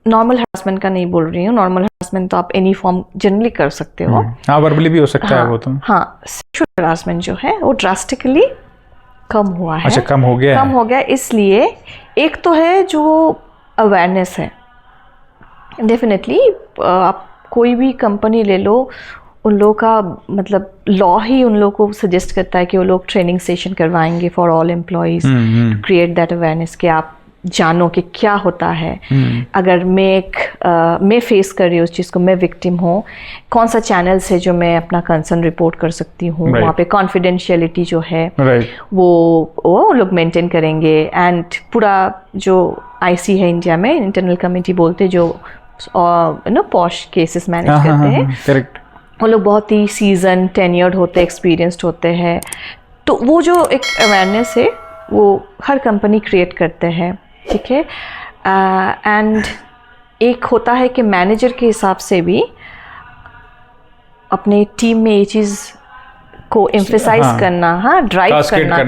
नॉर्मल हरासमेंट का नहीं बोल रही हूँ, नॉर्मल हरासमेंट तो आप एनी फॉर्म जनरली कर सकते हो। हाँ, वर्बली भी हो सकता है वो तो। हाँ, सेक्सुअल हरासमेंट जो है वो ड्रास्टिकली कम हुआ है। अच्छा, कम हो गया इसलिए एक तो है जो अवेयरनेस है, डेफिनेटली आप कोई भी कंपनी ले लो, उन लोगों का मतलब लॉ ही उन लोगों को सजेस्ट करता है कि वो लोग ट्रेनिंग सेशन करवाएंगे for all employees, create that awareness कि आप जानो कि क्या होता है। अगर मैं फेस कर रही हूँ उस चीज़ को, मैं विक्टिम हूँ, कौन सा चैनल्स है जो मैं अपना कंसर्न रिपोर्ट कर सकती हूँ, वहाँ पे कॉन्फिडेंशियलिटी जो है वो लोग मेंटेन करेंगे। एंड पूरा जो IC है इंडिया में, इंटरनल कमेटी बोलते, जो पॉश केसेस मैनेज करते हैं, करेक्ट, वो लोग बहुत ही सीजन टेन्योर्ड होते हैं, एक्सपीरियंस्ड होते हैं। तो वो जो एक अवेयरनेस है वो हर कंपनी क्रिएट करते हैं, ठीक है। एंड एक होता है कि मैनेजर के हिसाब से भी अपने टीम में ये चीज़ को एम्फेसाइज करना, हाँ, ड्राइव करना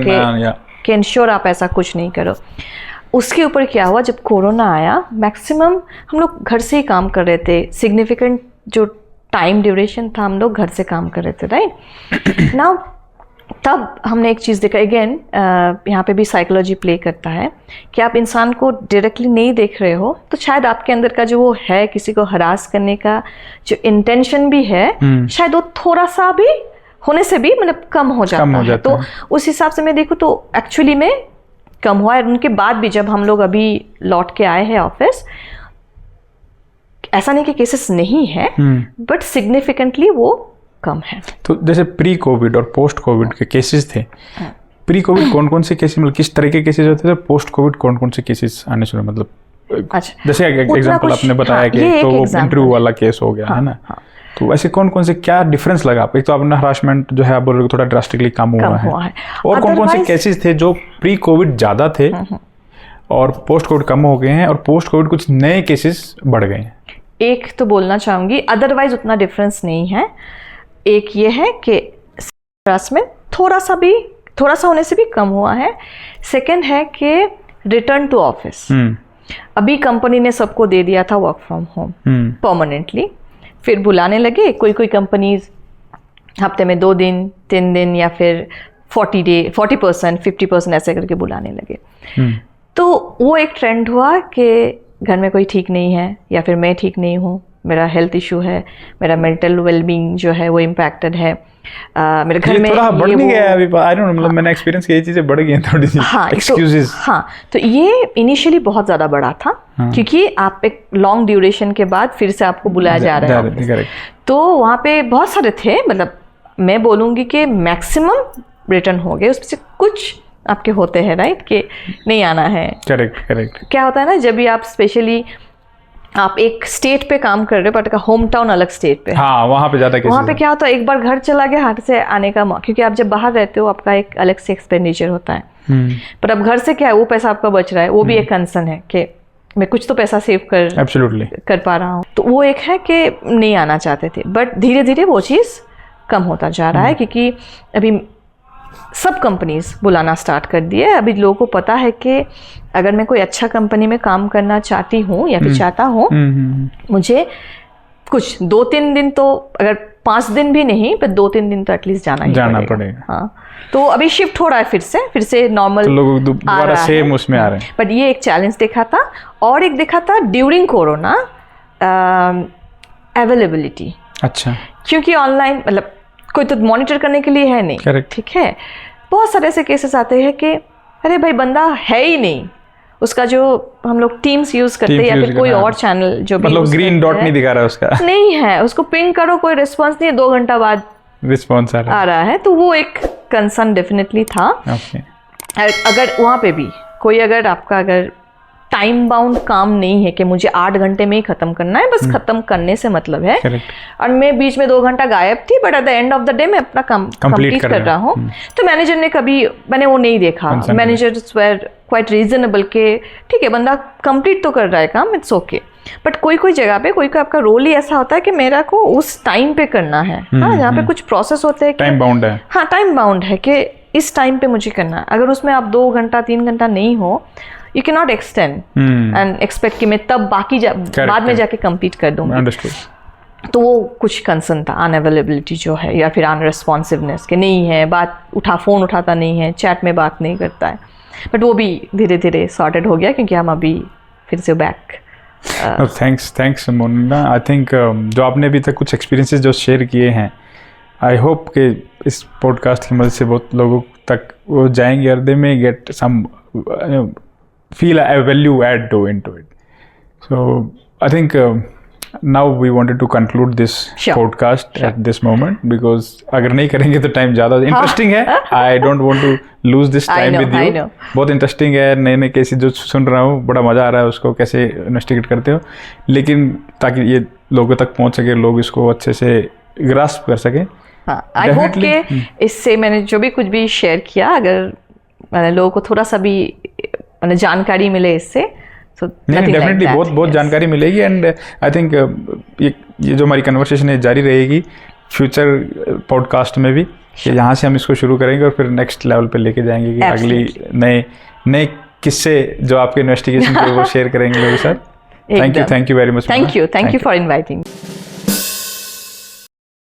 कि इंश्योर आप ऐसा कुछ नहीं करो। उसके ऊपर क्या हुआ, जब कोरोना आया, मैक्सिमम हम लोग घर से ही काम कर रहे थे, सिग्निफिकेंट जो टाइम ड्यूरेशन था हम लोग घर से काम कर रहे थे, राइट नाउ। तब हमने एक चीज़ देखा, अगेन यहाँ पे भी साइकोलॉजी प्ले करता है कि आप इंसान को डायरेक्टली नहीं देख रहे हो, तो शायद आपके अंदर का जो वो है, किसी को हरास करने का जो इंटेंशन भी है, शायद वो थोड़ा सा भी होने से भी मतलब कम हो जाता है। तो उस हिसाब से मैं देखूँ तो एक्चुअली में कम हुआ है। उनके बाद भी जब हम लोग अभी लौट के आए हैं ऑफिस, ऐसा नहीं कि केसेस नहीं है, बट सिग्निफिकेंटली वो कम है। तो जैसे प्री कोविड और पोस्ट कोविड के केसेस थे, प्री कोविड कौन कौन से केसेस, मतलब किस तरह के केसेस होते थे, पोस्ट कोविड कौन कौन से केसेस आने शुरू, मतलब अच्छा, जैसे एग्जांपल आपने बताया कि तो वो इंटरव्यू वाला केस हो गया, है ना, तो ऐसे कौन कौन से क्या डिफरेंस लगा? एक तो आपने हरासमेंट जो है आप बोल रहे हो थोड़ा ड्रास्टिकली कम हुआ है, और कौन कौन से केसेस थे जो प्री कोविड ज़्यादा थे और पोस्ट कोविड कम हो गए हैं और पोस्ट कोविड कुछ नए केसेस बढ़ गए हैं। एक तो बोलना चाहूँगी, अदरवाइज उतना डिफरेंस नहीं है। एक ये है कि में थोड़ा सा होने से भी कम हुआ है। सेकंड है कि रिटर्न टू ऑफिस, अभी कंपनी ने सबको दे दिया था वर्क फ्रॉम होम परमानेंटली, फिर बुलाने लगे कोई कंपनीज हफ्ते में 2 दिन 3 दिन या फिर 40% 50% ऐसे करके बुलाने लगे। तो वो एक ट्रेंड हुआ कि घर में कोई ठीक नहीं है या फिर मैं ठीक नहीं हूँ, मेरा हेल्थ इशू है, मेरा मेंटल वेलबींग जो है वो इम्पैक्टेड है, मेरे घर में थोड़ा बढ़ नहीं गया अभी, आई डोंट नो, मतलब मैंने एक्सपीरियंस किया, ये चीजें बढ़ गई हैं थोड़ी सी, एक्सक्यूजेस। तो ये इनिशियली बहुत ज़्यादा बढ़ा था, क्योंकि आप एक लॉन्ग ड्यूरेशन के बाद फिर से आपको बुलाया जा रहा है, तो वहाँ पे बहुत सारे थे, मतलब मैं बोलूँगी कि मैक्सिमम रिटर्न हो गए, उसमें से कुछ आपके होते हैं राइट कि नहीं आना है। करेक्ट। क्या होता है ना, जब भी आप स्पेशली आप एक स्टेट पे काम कर रहे हो, बट होम टाउन अलग स्टेट पे, हाँ, वहाँ पे ज़्यादा वहाँ पे क्या होता है, एक बार घर चला गया हाथ से आने का, क्योंकि आप जब बाहर रहते हो आपका एक अलग से एक्सपेंडिचर होता है, पर अब घर से क्या है, वो पैसा आपका बच रहा है, वो भी एक कंसर्न है कि मैं कुछ तो पैसा सेव कर पा रहा हूँ, तो वो एक है कि नहीं आना चाहते थे, बट धीरे धीरे वो चीज़ कम होता जा रहा है, क्योंकि अभी सब कंपनीज बुलाना स्टार्ट कर दिए। अभी लोगों को पता है कि अगर मैं कोई अच्छा कंपनी में काम करना चाहती हूँ या फिर चाहता हूँ, मुझे कुछ 2-3 दिन तो, अगर 5 दिन भी नहीं पर 2-3 दिन तो एटलीस्ट जाना पड़ेगा। हाँ, तो अभी शिफ्ट हो रहा है फिर से नॉर्मल, तो लोग दोबारा सेम उसमें आ रहे हैं। बट ये एक चैलेंज देखा था, और एक देखा था ड्यूरिंग कोरोना अवेलेबिलिटी। अच्छा, क्योंकि ऑनलाइन मतलब कोई तो मॉनिटर करने के लिए है नहीं, ठीक है, बहुत सारे ऐसे केसेस आते हैं कि अरे भाई बंदा है ही नहीं, उसका जो हम लोग टीम्स यूज करते हैं या फिर कोई और चैनल जो भी, मतलब ग्रीन डॉट नहीं दिखा रहा उसका, नहीं है, उसको पिंग करो कोई रिस्पॉन्स नहीं है, 2 घंटा बाद रिस्पॉन्स आ रहा है, तो वो एक कंसर्न डेफिनेटली था। अगर वहाँ पे भी कोई अगर टाइम बाउंड काम नहीं है कि मुझे 8 घंटे में ही खत्म करना है, बस खत्म करने से मतलब है, और मैं बीच में 2 घंटा गायब थी, but at the end of the day मैं अपना काम कंप्लीट कर रहा हूँ, तो मैनेजर ने मैंने वो नहीं देखा, मैनेजर्स वेर क्वाइट रीजनेबल के ठीक है बंदा कंप्लीट तो कर रहा है काम, इट्स ओके, बट कोई जगह पे कोई आपका रोल ही ऐसा होता है कि मेरा को उस टाइम पे करना है, हाँ, जहाँ पे कुछ प्रोसेस होते हैं, टाइम बाउंड है, हाँ टाइम बाउंड है कि इस टाइम पे मुझे करना है, अगर उसमें आप 2 घंटा 3 घंटा नहीं हो, you can not extend and expect कि मैं तब बाकी बाद में जाके कंप्लीट कर दूंगी। तो वो कुछ कंसर्न था, अनअवेलेबिलिटी जो है या फिर अनरिस्पॉन्सिवनेस के नहीं है, फ़ोन उठाता नहीं है, चैट में बात नहीं करता है, बट वो भी धीरे धीरे सॉर्टेड हो गया, क्योंकि हम अभी फिर से back. Thanks Monika. I think जो आपने अभी तक कुछ एक्सपीरियंसेस जो शेयर किए हैं, आई होप कि इस पॉडकास्ट की मदद से बहुत लोगों तक वो जाएंगे और they may get some feel a value add into it. So I think now we wanted to conclude this podcast at this moment, because अगर नहीं करेंगे तो टाइम ज़्यादा इंटरेस्टिंग है, I don't want to lose this time with you. बहुत interesting है, नए cases जो सुन रहा हूँ, बड़ा मज़ा आ रहा है उसको कैसे इन्वेस्टिगेट करते हो, लेकिन ताकि ये लोगों तक पहुँच सके, लोग इसको अच्छे से ग्रास्प कर सकें। आई होप कि इससे मैंने जो भी कुछ भी शेयर किया, अगर लोगों को थोड़ा सा भी जानकारी मिले इससे, so डेफिनेटली बहुत जानकारी मिलेगी, एंड आई थिंक ये जो हमारी कन्वर्सेशन है जारी रहेगी फ्यूचर पॉडकास्ट में भी, यहाँ से हम इसको शुरू करेंगे और फिर नेक्स्ट लेवल पे लेके जाएंगे कि अगली नए किस्से जो आपके इन्वेस्टिगेशन के वो शेयर करेंगे लोगों के साथ। Thank you very much. Thank you for inviting.